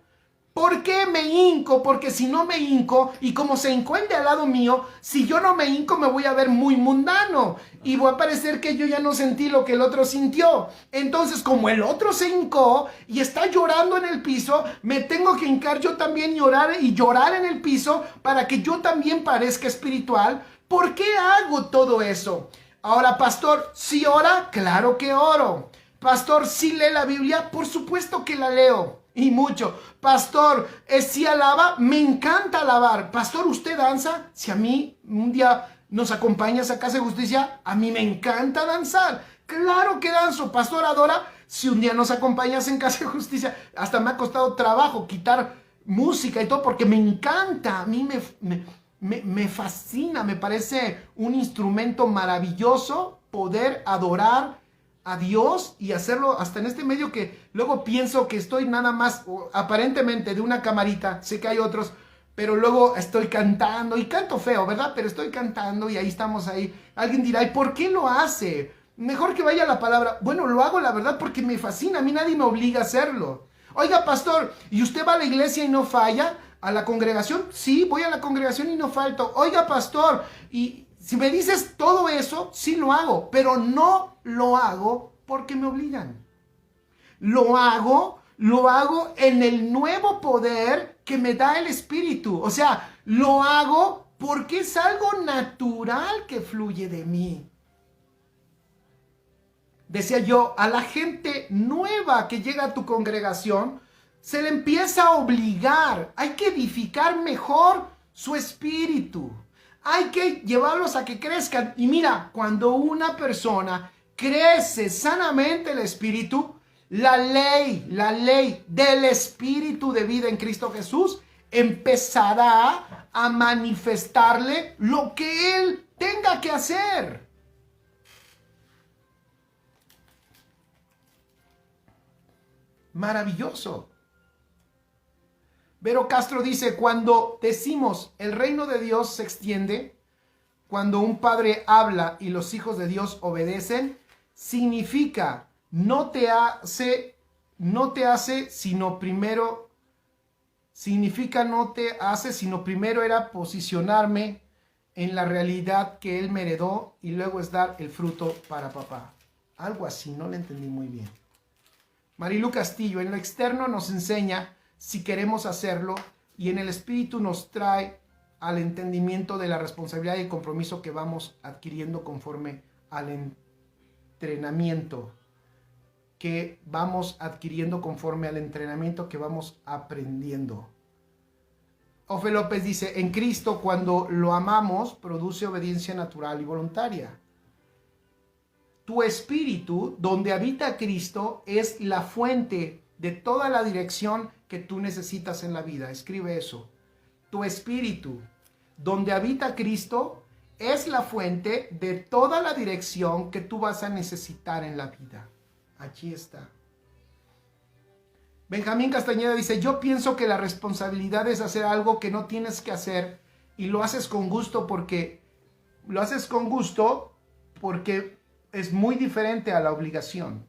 [SPEAKER 1] ¿Por qué me hinco? Porque si no me hinco, y como se hincó el de al lado mío, si yo no me hinco me voy a ver muy mundano y voy a parecer que yo ya no sentí lo que el otro sintió. Entonces, como el otro se hincó y está llorando en el piso, me tengo que hincar yo también y llorar en el piso para que yo también parezca espiritual. ¿Por qué hago todo eso? Ahora, pastor, ¿sí ora? Claro que oro. Pastor, ¿sí lee la Biblia? Por supuesto que la leo. Y mucho. Pastor, ¿sí alaba? Me encanta alabar. Pastor, ¿usted danza? Si a mí un día nos acompañas a Casa de Justicia, a mí me encanta danzar. Claro que danzo. Pastor, ¿adora? Si un día nos acompañas en Casa de Justicia, hasta me ha costado trabajo quitar música y todo porque me encanta. A mí me fascina, me parece un instrumento maravilloso poder adorar a Dios y hacerlo hasta en este medio que luego pienso que estoy nada más aparentemente de una camarita, sé que hay otros, pero luego estoy cantando y canto feo, ¿verdad? Pero estoy cantando y ahí estamos ahí. Alguien dirá, ¿y por qué lo hace? Mejor que vaya la palabra. Bueno, lo hago la verdad porque me fascina, a mí nadie me obliga a hacerlo. Oiga, pastor, ¿y usted va a la iglesia y no falla? ¿A la congregación? Sí, voy a la congregación y no falto. Oiga, pastor, y si me dices todo eso, sí lo hago, pero no lo hago porque me obligan. Lo hago lo hago en el nuevo poder que me da el Espíritu. O sea, lo hago porque es algo natural que fluye de mí. Decía yo, a la gente nueva que llega a tu congregación, se le empieza a obligar. Hay que edificar mejor su espíritu. Hay que llevarlos a que crezcan. Y mira, cuando una persona crece sanamente el espíritu, la ley del espíritu de vida en Cristo Jesús empezará a manifestarle lo que él tenga que hacer. Maravilloso. Vero Castro dice, cuando decimos el reino de Dios se extiende, cuando un padre habla y los hijos de Dios obedecen, significa no te hace sino primero era posicionarme en la realidad que él me heredó y luego es dar el fruto para papá. Algo así, no lo entendí muy bien. Marilu Castillo, en lo externo nos enseña si queremos hacerlo y en el espíritu nos trae al entendimiento de la responsabilidad y el compromiso que vamos adquiriendo conforme al entrenamiento que vamos aprendiendo. Ofe López dice, en Cristo cuando lo amamos produce obediencia natural y voluntaria. Tu espíritu, donde habita Cristo, es la fuente de toda la dirección que tú necesitas en la vida. Escribe eso. Tu espíritu, donde habita Cristo, es la fuente de toda la dirección que tú vas a necesitar en la vida. Aquí está. Benjamín Castañeda dice, yo pienso que la responsabilidad es hacer algo que no tienes que hacer y lo haces con gusto porque es muy diferente a la obligación.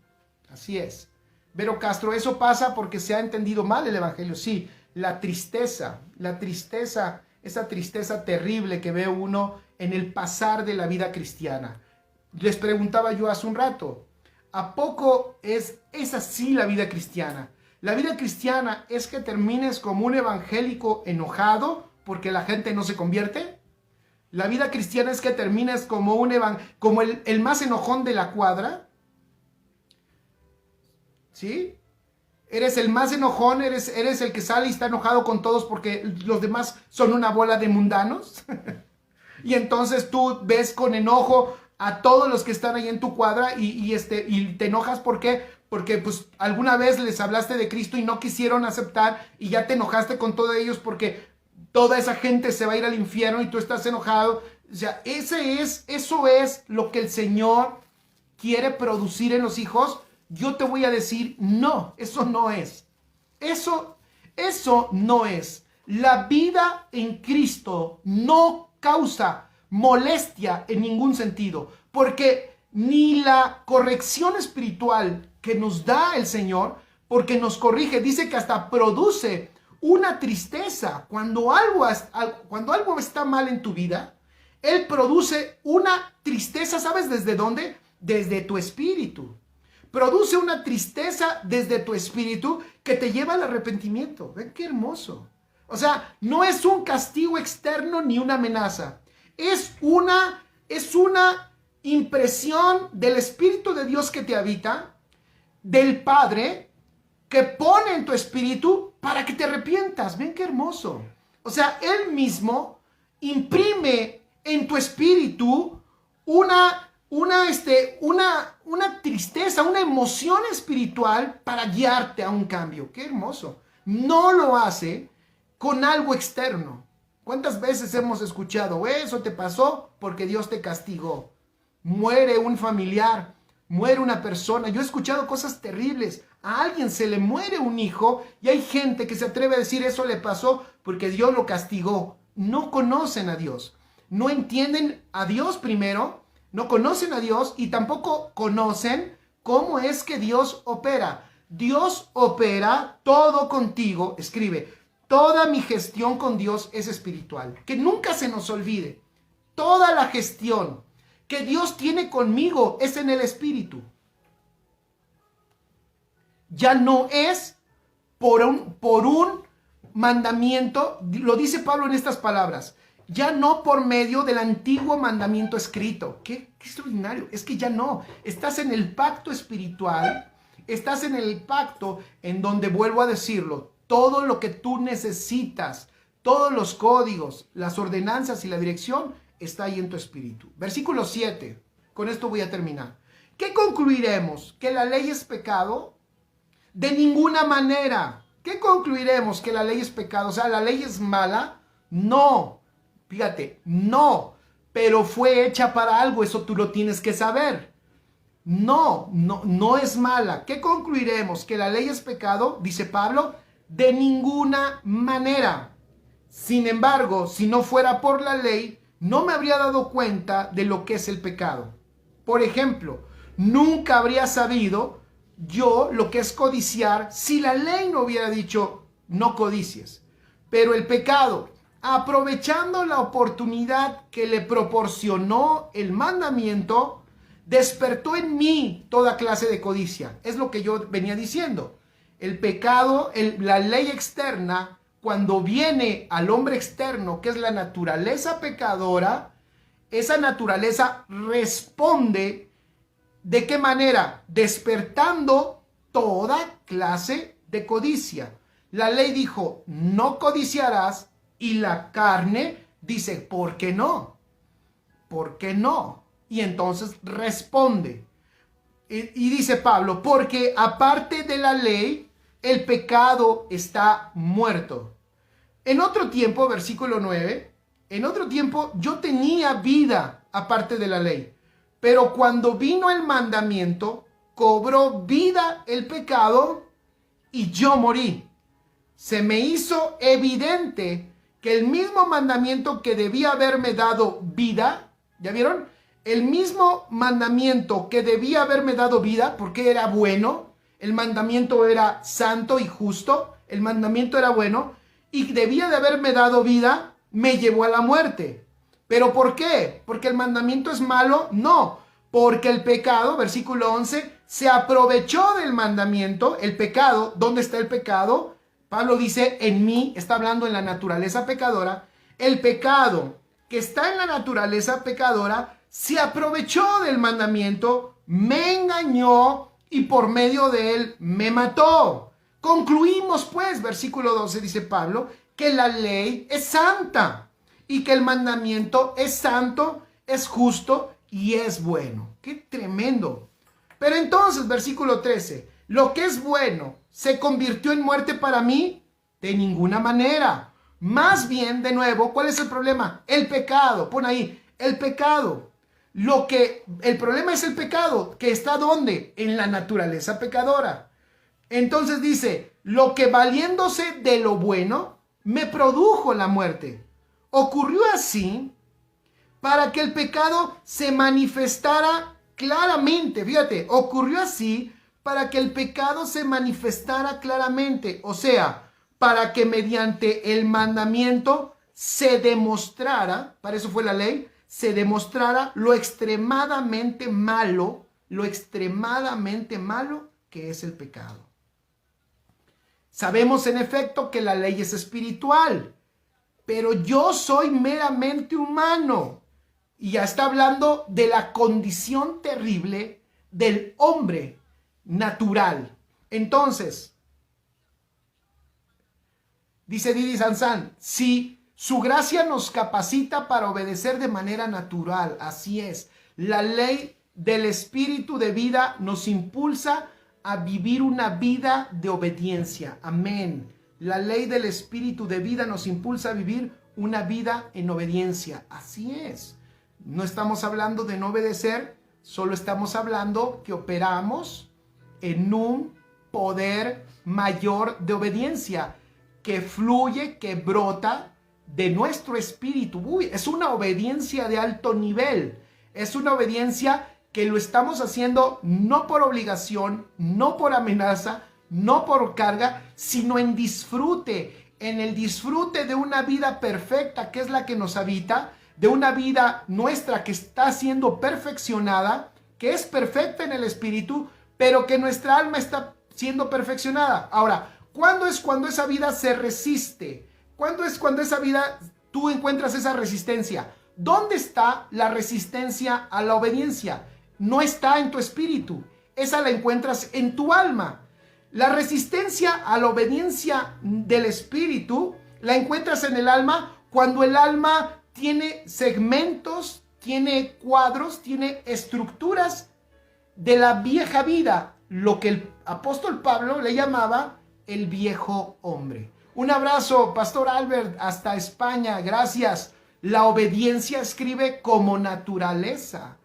[SPEAKER 1] Así es. Vero Castro, eso pasa porque se ha entendido mal el evangelio. Sí, la tristeza, esa tristeza terrible que ve uno en el pasar de la vida cristiana. Les preguntaba yo hace un rato, ¿a poco es así la vida cristiana? La vida cristiana es que termines como un evangélico enojado porque la gente no se convierte. La vida cristiana es que termines como el más enojón de la cuadra. ¿Sí? Eres el más enojón, eres el que sale y está enojado con todos porque los demás son una bola de mundanos. Y entonces tú ves con enojo a todos los que están ahí en tu cuadra y te enojas. ¿Por qué? Porque pues alguna vez les hablaste de Cristo y no quisieron aceptar y ya te enojaste con todos ellos porque toda esa gente se va a ir al infierno y tú estás enojado. O sea, eso es lo que el Señor quiere producir en los hijos. Yo te voy a decir, no, eso no es. Eso no es. La vida en Cristo no causa molestia en ningún sentido, porque ni la corrección espiritual que nos da el Señor, porque nos corrige, dice que hasta produce una tristeza. Cuando algo está mal en tu vida, Él produce una tristeza, ¿sabes desde dónde? Desde tu espíritu. Produce una tristeza desde tu espíritu que te lleva al arrepentimiento. ¿Ven qué hermoso? O sea, no es un castigo externo ni una amenaza. Es una impresión del Espíritu de Dios que te habita, del Padre, que pone en tu espíritu para que te arrepientas. ¿Ven qué hermoso? O sea, Él mismo imprime en tu espíritu una tristeza, una emoción espiritual para guiarte a un cambio. ¡Qué hermoso! No lo hace con algo externo. ¿Cuántas veces hemos escuchado, eso te pasó porque Dios te castigó? Muere un familiar, muere una persona. Yo he escuchado cosas terribles. A alguien se le muere un hijo y hay gente que se atreve a decir eso le pasó porque Dios lo castigó. No conocen a Dios. No entienden a Dios primero. No conocen a Dios y tampoco conocen cómo es que Dios opera. Dios opera todo contigo. Escribe, toda mi gestión con Dios es espiritual. Que nunca se nos olvide. Toda la gestión que Dios tiene conmigo es en el espíritu. Ya no es por un mandamiento, lo dice Pablo en estas palabras, ya no por medio del antiguo mandamiento escrito. Qué extraordinario, es que ya no, estás en el pacto espiritual, estás en el pacto en donde, vuelvo a decirlo, todo lo que tú necesitas, todos los códigos, las ordenanzas y la dirección está ahí en tu espíritu. Versículo 7, con esto voy a terminar. ¿Qué concluiremos? ¿Que la ley es pecado? De ninguna manera. ¿Qué concluiremos? ¿Que la ley es pecado? O sea, ¿la ley es mala? No. Fíjate, no. Pero fue hecha para algo, eso tú lo tienes que saber. No es mala. ¿Qué concluiremos? ¿Que la ley es pecado? Dice Pablo, de ninguna manera. Sin embargo, si no fuera por la ley, no me habría dado cuenta de lo que es el pecado. Por ejemplo, nunca habría sabido yo lo que es codiciar si la ley no hubiera dicho no codicies. Pero el pecado, aprovechando la oportunidad que le proporcionó el mandamiento, despertó en mí toda clase de codicia. Es lo que yo venía diciendo. El pecado, la ley externa, cuando viene al hombre externo, que es la naturaleza pecadora, esa naturaleza responde. ¿De qué manera? Despertando toda clase de codicia. La ley dijo, no codiciarás, y la carne dice, ¿por qué no? ¿Por qué no? Y entonces responde. Y dice Pablo, porque aparte de la ley, el pecado está muerto. En otro tiempo, versículo 9, en otro tiempo yo tenía vida aparte de la ley. Pero cuando vino el mandamiento, cobró vida el pecado y yo morí. Se me hizo evidente que el mismo mandamiento que debía haberme dado vida, ¿ya vieron? El mismo mandamiento que debía haberme dado vida, porque era bueno, el mandamiento era santo y justo, el mandamiento era bueno, y debía de haberme dado vida, me llevó a la muerte. ¿Pero por qué? ¿Porque el mandamiento es malo? No, porque el pecado, versículo 11, se aprovechó del mandamiento. El pecado, ¿dónde está el pecado? Pablo dice, en mí, está hablando en la naturaleza pecadora. El pecado que está en la naturaleza pecadora se aprovechó del mandamiento, me engañó y por medio de él me mató. Concluimos pues, versículo 12 dice Pablo, que la ley es santa y que el mandamiento es santo, es justo y es bueno. ¡Qué tremendo! Pero entonces, versículo 13, lo que es bueno se convirtió en muerte para mí, de ninguna manera. Más bien, de nuevo, ¿cuál es el problema? El pecado. Pon ahí, el pecado. El problema es el pecado, que está ¿dónde? En la naturaleza pecadora. Entonces dice, lo que valiéndose de lo bueno, me produjo la muerte. Ocurrió así para que el pecado se manifestara claramente. Fíjate, ocurrió así para que el pecado se manifestara claramente. O sea, para que mediante el mandamiento se demostrara, para eso fue la ley, se demostrara lo extremadamente malo que es el pecado. Sabemos en efecto que la ley es espiritual, pero yo soy meramente humano. Y ya está hablando de la condición terrible del hombre natural. Entonces, dice Didi Sansán, si su gracia nos capacita para obedecer de manera natural, así es, la ley del espíritu de vida nos impulsa a vivir una vida de obediencia. Amén. La ley del espíritu de vida nos impulsa a vivir una vida en obediencia. Así es. No estamos hablando de no obedecer, solo estamos hablando que operamos en un poder mayor de obediencia que fluye, que brota de nuestro espíritu. Es una obediencia de alto nivel. Es una obediencia que lo estamos haciendo no por obligación, no por amenaza, no por carga, sino en disfrute, en el disfrute de una vida perfecta que es la que nos habita, de una vida nuestra que está siendo perfeccionada, que es perfecta en el espíritu, pero que nuestra alma está siendo perfeccionada. Ahora, ¿Cuándo es cuando esa vida se resiste? ¿Cuándo es cuando esa vida tú encuentras esa resistencia? ¿Dónde está la resistencia a la obediencia? No está en tu espíritu. Esa la encuentras en tu alma. La resistencia a la obediencia del espíritu la encuentras en el alma cuando el alma tiene segmentos, tiene cuadros, tiene estructuras de la vieja vida, lo que el apóstol Pablo le llamaba el viejo hombre. Un abrazo, Pastor Albert, hasta España, gracias. La obediencia, escribe, como naturaleza.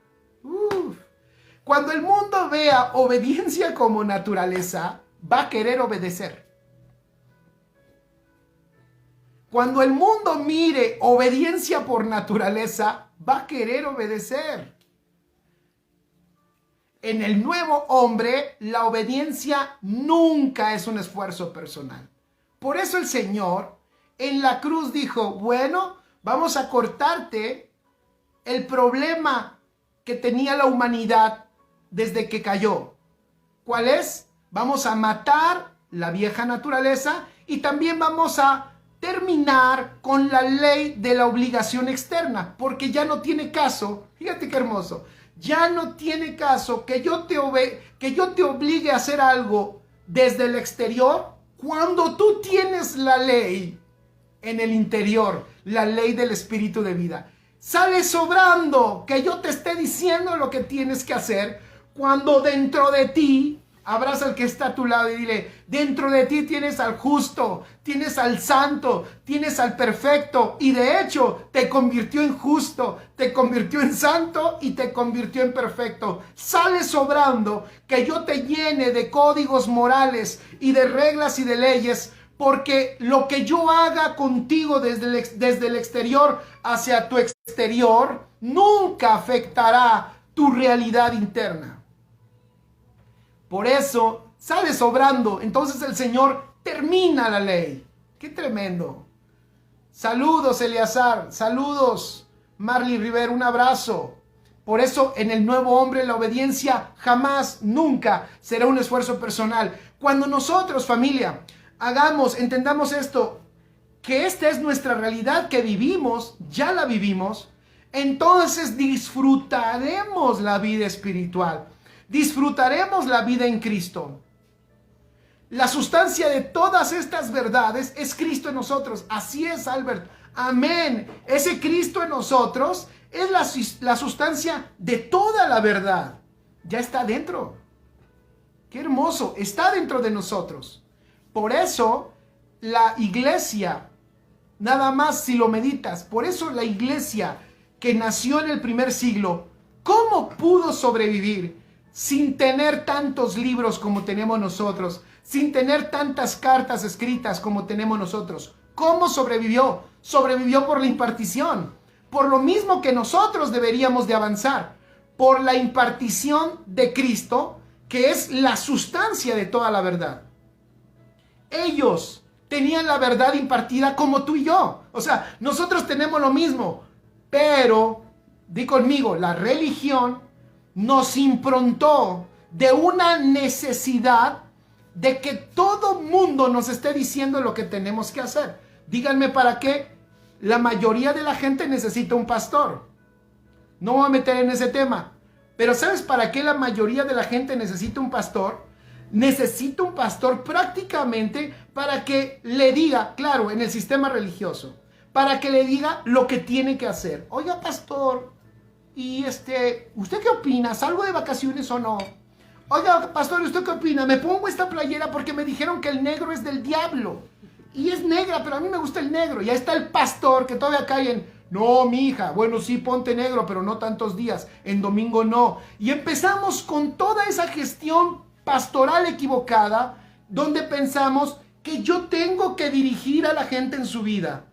[SPEAKER 1] Cuando el mundo vea obediencia como naturaleza, va a querer obedecer. Cuando el mundo mire obediencia por naturaleza, va a querer obedecer. En el nuevo hombre, la obediencia nunca es un esfuerzo personal. Por eso el Señor en la cruz dijo, bueno, vamos a cortarte el problema que tenía la humanidad desde que cayó. ¿Cuál es? Vamos a matar la vieja naturaleza y también vamos a terminar con la ley de la obligación externa, porque ya no tiene caso, fíjate qué hermoso, ya no tiene caso que yo te obligue a hacer algo desde el exterior cuando tú tienes la ley en el interior, la ley del espíritu de vida. Sale sobrando que yo te esté diciendo lo que tienes que hacer cuando dentro de ti, abraza al que está a tu lado y dile, dentro de ti tienes al justo, tienes al santo, tienes al perfecto, y de hecho te convirtió en justo, te convirtió en santo y te convirtió en perfecto. Sale sobrando que yo te llene de códigos morales y de reglas y de leyes, porque lo que yo haga contigo desde el exterior hacia tu exterior nunca afectará tu realidad interna. Por eso sale sobrando. Entonces el Señor termina la ley. ¡Qué tremendo! Saludos, Eleazar. Saludos, Marley Rivera. Un abrazo. Por eso en el nuevo hombre la obediencia jamás, nunca será un esfuerzo personal. Cuando nosotros, familia, entendamos esto, que esta es nuestra realidad que vivimos, ya la vivimos, entonces disfrutaremos la vida espiritual. Disfrutaremos la vida en Cristo. La sustancia de todas estas verdades es Cristo en nosotros. Así es, Albert. Amén. Ese Cristo en nosotros es la sustancia de toda la verdad. Ya está dentro. Qué hermoso. Está dentro de nosotros. Por eso la iglesia, nada más si lo meditas, por eso la iglesia que nació en el primer siglo, ¿cómo pudo sobrevivir sin tener tantos libros como tenemos nosotros, sin tener tantas cartas escritas como tenemos nosotros? ¿Cómo sobrevivió? Sobrevivió por la impartición, por lo mismo que nosotros deberíamos de avanzar, por la impartición de Cristo, que es la sustancia de toda la verdad. Ellos tenían la verdad impartida como tú y yo. O sea, nosotros tenemos lo mismo, pero, di conmigo, la religión nos improntó de una necesidad de que todo mundo nos esté diciendo lo que tenemos que hacer. Díganme para qué la mayoría de la gente necesita un pastor. No me voy a meter en ese tema, pero ¿sabes para qué la mayoría de la gente necesita un pastor? Necesita un pastor prácticamente para que le diga, claro, en el sistema religioso, para que le diga lo que tiene que hacer. Oiga, pastor, y ¿usted qué opina? ¿Salgo de vacaciones o no? Oiga, pastor, ¿usted qué opina? Me pongo esta playera porque me dijeron que el negro es del diablo. Y es negra, pero a mí me gusta el negro. Y ahí está el pastor que todavía cae en, no, mi hija, bueno, sí, ponte negro, pero no tantos días. En domingo no. Y empezamos con toda esa gestión pastoral equivocada, donde pensamos que yo tengo que dirigir a la gente en su vida.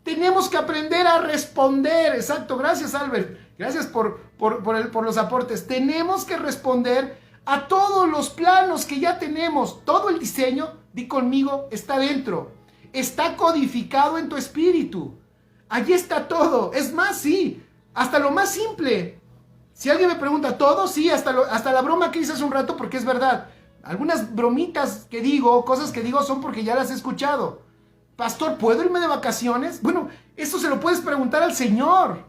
[SPEAKER 1] Tenemos que aprender a responder. Exacto, gracias, Albert. Gracias por los aportes. Tenemos que responder a todos los planos que ya tenemos. Todo el diseño, di conmigo, está dentro. Está codificado en tu espíritu. Allí está todo. Es más, sí, hasta lo más simple. Si alguien me pregunta, ¿todo? Sí, hasta la broma que hice hace un rato, porque es verdad. Algunas bromitas que digo, cosas que digo son porque ya las he escuchado. Pastor, ¿puedo irme de vacaciones? Bueno, eso se lo puedes preguntar al Señor.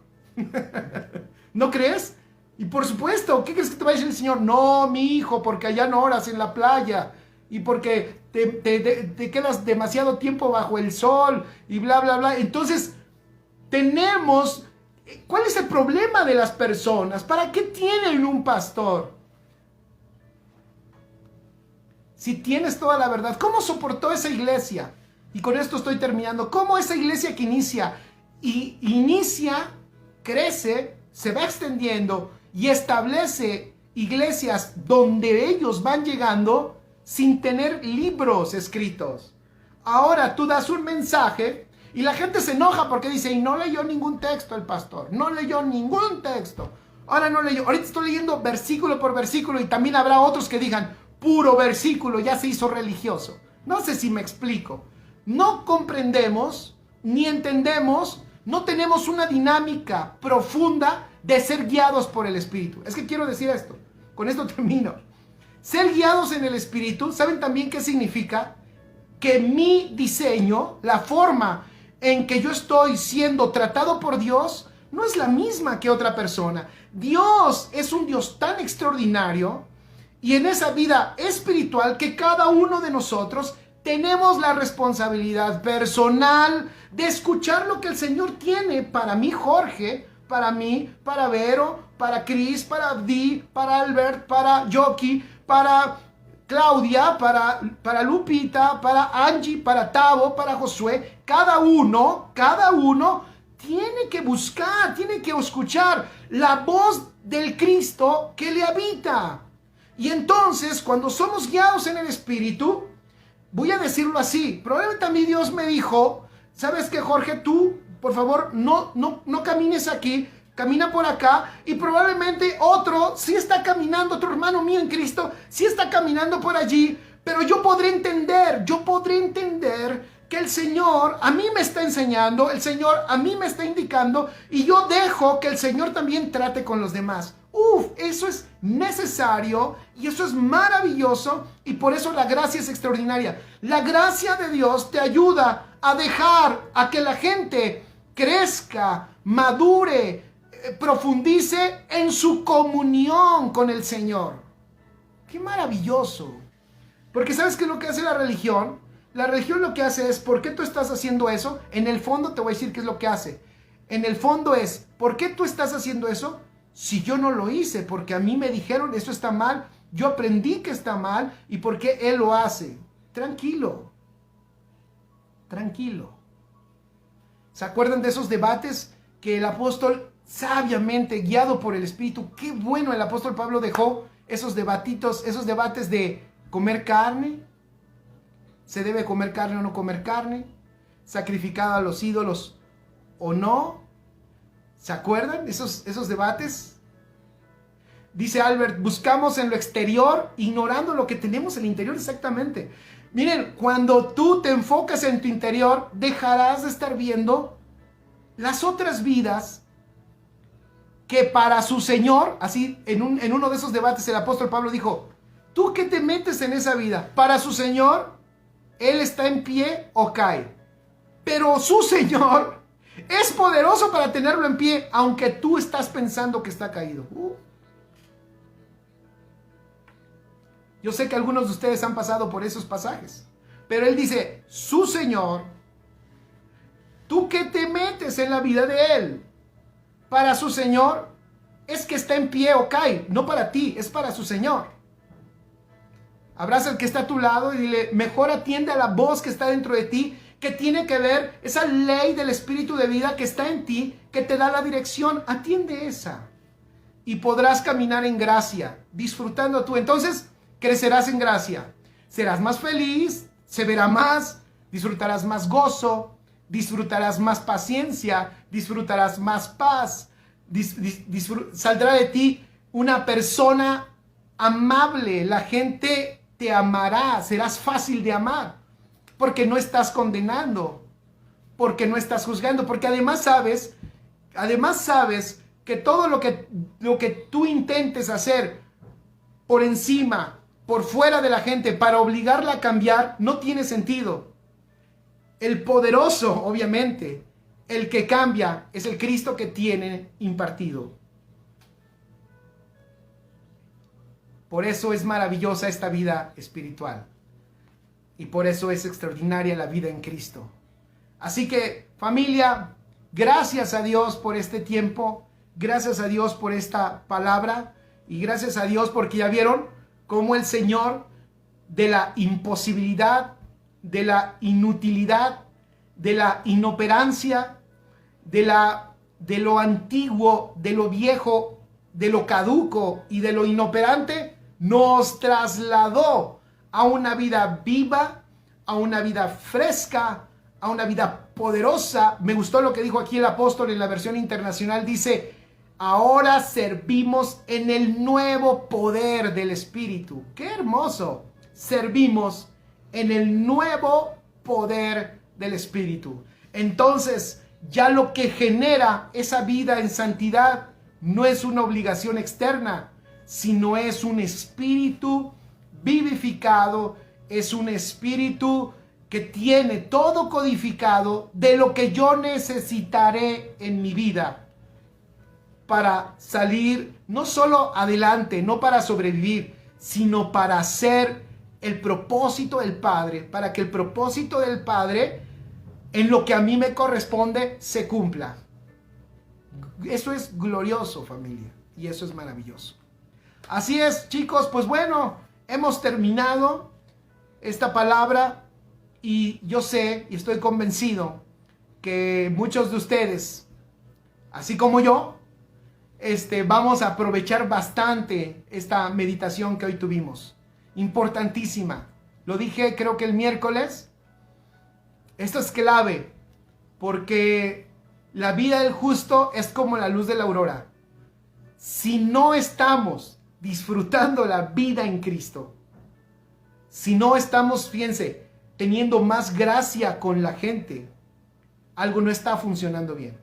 [SPEAKER 1] ¿No crees? Y por supuesto, ¿qué crees que te va a decir el Señor? No, mi hijo, porque allá no oras en la playa. Y porque te quedas demasiado tiempo bajo el sol. Y bla, bla, bla. Entonces, tenemos... ¿Cuál es el problema de las personas? ¿Para qué tienen un pastor? Si tienes toda la verdad, ¿cómo soportó esa iglesia? Y con esto estoy terminando. ¿Cómo esa iglesia que inicia, crece, se va extendiendo y establece iglesias donde ellos van llegando sin tener libros escritos? Ahora tú das un mensaje y la gente se enoja porque dice, y no leyó ningún texto el pastor, no leyó ningún texto. Ahora no leyó, ahorita estoy leyendo versículo por versículo y también habrá otros que digan, puro versículo, ya se hizo religioso. No sé si me explico. No comprendemos, ni entendemos, no tenemos una dinámica profunda de ser guiados por el Espíritu. Es que quiero decir esto, con esto termino. Ser guiados en el Espíritu, ¿saben también qué significa? Que mi diseño, la forma en que yo estoy siendo tratado por Dios, no es la misma que otra persona. Dios es un Dios tan extraordinario y en esa vida espiritual que cada uno de nosotros tenemos la responsabilidad personal de escuchar lo que el Señor tiene para mí, Jorge, para mí, para Vero, para Chris, para Abdi, para Albert, para Yoki, para Claudia, para Lupita, para Angie, para Tavo, para Josué. Cada uno tiene que buscar, tiene que escuchar la voz del Cristo que le habita. Y entonces, cuando somos guiados en el Espíritu, voy a decirlo así, probablemente a mí Dios me dijo, ¿sabes qué, Jorge? Tú, por favor, no camines aquí, camina por acá, y probablemente otro sí está caminando, otro hermano mío en Cristo, sí está caminando por allí, pero yo podré entender que el Señor a mí me está enseñando, el Señor a mí me está indicando, y yo dejo que el Señor también trate con los demás. Eso es necesario y eso es maravilloso, y por eso la gracia es extraordinaria. La gracia de Dios te ayuda a dejar a que la gente crezca, madure, profundice en su comunión con el Señor. ¡Qué maravilloso! Porque ¿sabes qué es lo que hace la religión? La religión lo que hace es, ¿por qué tú estás haciendo eso? En el fondo te voy a decir qué es lo que hace. En el fondo es, ¿por qué tú estás haciendo eso? Si yo no lo hice, porque a mí me dijeron eso está mal, yo aprendí que está mal, y por qué él lo hace. Tranquilo, tranquilo. ¿Se acuerdan de esos debates que el apóstol sabiamente, guiado por el Espíritu, qué bueno el apóstol Pablo dejó esos debatitos, esos debates de comer carne, se debe comer carne o no comer carne, sacrificada a los ídolos o no? ¿Se acuerdan esos debates? Dice Albert, buscamos en lo exterior, ignorando lo que tenemos en el interior. Exactamente. Miren, cuando tú te enfocas en tu interior, dejarás de estar viendo las otras vidas que para su Señor, así en uno de esos debates el apóstol Pablo dijo, ¿tú qué te metes en esa vida? Para su Señor, Él está en pie o cae. Pero su Señor es poderoso para tenerlo en pie, aunque tú estás pensando que está caído. Yo sé que algunos de ustedes han pasado por esos pasajes, pero él dice, su Señor, ¿tú qué te metes en la vida de Él? Para su Señor es que está en pie o cae, no para ti, es para su Señor. Abraza al que está a tu lado y dile, mejor atiende a la voz que está dentro de ti, que tiene que ver esa ley del espíritu de vida que está en ti, que te da la dirección. Atiende esa y podrás caminar en gracia, disfrutando tú. Entonces crecerás en gracia, serás más feliz, se verá más, disfrutarás más gozo, disfrutarás más paciencia, disfrutarás más paz, saldrá de ti una persona amable, la gente te amará, serás fácil de amar, porque no estás condenando, porque no estás juzgando, porque además sabes que todo lo que tú intentes hacer por encima por fuera de la gente para obligarla a cambiar no tiene sentido. El poderoso, obviamente, el que cambia es el Cristo que tiene impartido. Por eso es maravillosa esta vida espiritual. Y por eso es extraordinaria la vida en Cristo. Así que, familia, gracias a Dios por este tiempo. Gracias a Dios por esta palabra. Y gracias a Dios porque ya vieron cómo el Señor de la imposibilidad, de la inutilidad, de la inoperancia, de lo antiguo, de lo viejo, de lo caduco y de lo inoperante, nos trasladó a una vida viva, a una vida fresca, a una vida poderosa. Me gustó lo que dijo aquí el apóstol en la versión internacional. Dice, ahora servimos en el nuevo poder del Espíritu. ¡Qué hermoso! Servimos en el nuevo poder del Espíritu. Entonces, ya lo que genera esa vida en santidad no es una obligación externa, sino es un espíritu vivificado, es un espíritu que tiene todo codificado de lo que yo necesitaré en mi vida para salir no solo adelante, no para sobrevivir, sino para hacer el propósito del Padre, para que el propósito del Padre en lo que a mí me corresponde se cumpla. Eso es glorioso, familia, y eso es maravilloso. Así es, chicos, pues bueno, hemos terminado esta palabra y yo sé y estoy convencido que muchos de ustedes, así como yo, vamos a aprovechar bastante esta meditación que hoy tuvimos. Importantísima. Lo dije creo que el miércoles. Esto es clave porque la vida del justo es como la luz de la aurora. Si no estamos disfrutando la vida en Cristo, si no estamos, fíjense, teniendo más gracia con la gente, algo no está funcionando bien.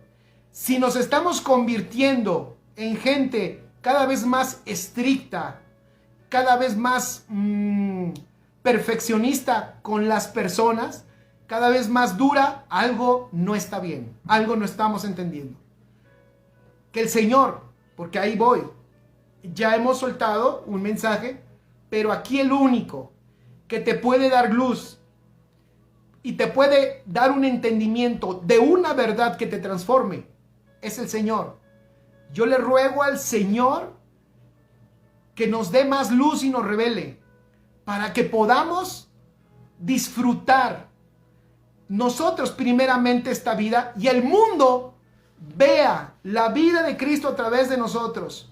[SPEAKER 1] Si nos estamos convirtiendo en gente cada vez más estricta, cada vez más perfeccionista con las personas, cada vez más dura, algo no está bien, algo no estamos entendiendo. Que el Señor, porque ahí voy, ya hemos soltado un mensaje, pero aquí el único que te puede dar luz y te puede dar un entendimiento de una verdad que te transforme, es el Señor. Yo le ruego al Señor que nos dé más luz y nos revele, para que podamos disfrutar nosotros primeramente esta vida y el mundo vea la vida de Cristo a través de nosotros,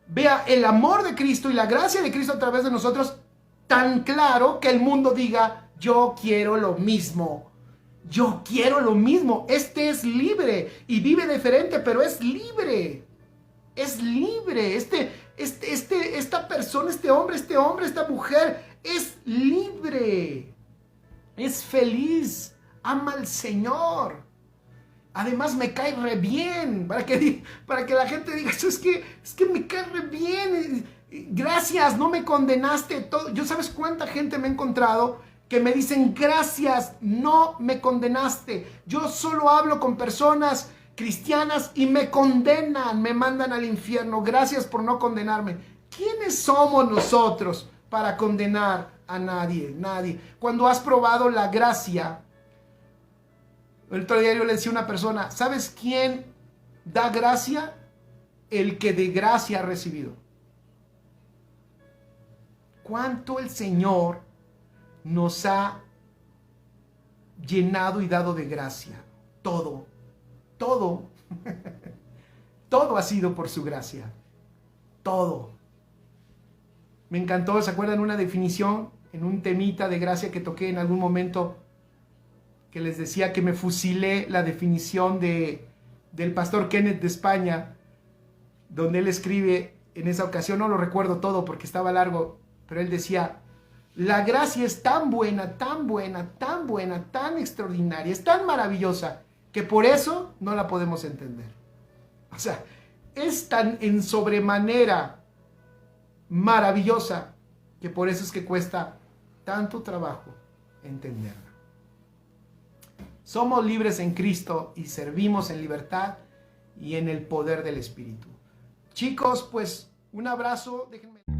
[SPEAKER 1] vea el amor de Cristo y la gracia de Cristo a través de nosotros tan claro que el mundo diga, yo quiero lo mismo, yo quiero lo mismo. Este es libre y vive diferente, pero es libre, es libre. Esta persona, este hombre, esta mujer es libre, es feliz, ama al Señor. Además me cae re bien, para que la gente diga, es que me cae re bien, gracias, no me condenaste. Yo sabes cuánta gente me he encontrado que me dicen, gracias, no me condenaste. Yo solo hablo con personas cristianas y me condenan, me mandan al infierno. Gracias por no condenarme. ¿Quiénes somos nosotros para condenar a nadie? Nadie. Cuando has probado la gracia, el otro día yo le decía a una persona, ¿sabes quién da gracia? El que de gracia ha recibido. ¿Cuánto el Señor nos ha llenado y dado de gracia? Todo, todo ha sido por su gracia. Todo. Me encantó, ¿se acuerdan una definición en un temita de gracia que toqué en algún momento? Que les decía que me fusilé la definición del pastor Kenneth de España, donde él escribe en esa ocasión, no lo recuerdo todo porque estaba largo, pero él decía, la gracia es tan buena, tan buena, tan buena, tan extraordinaria, es tan maravillosa, que por eso no la podemos entender. O sea, es tan en sobremanera maravillosa que por eso es que cuesta tanto trabajo entenderla. Somos libres en Cristo y servimos en libertad y en el poder del Espíritu. Chicos, pues un abrazo. Déjenme...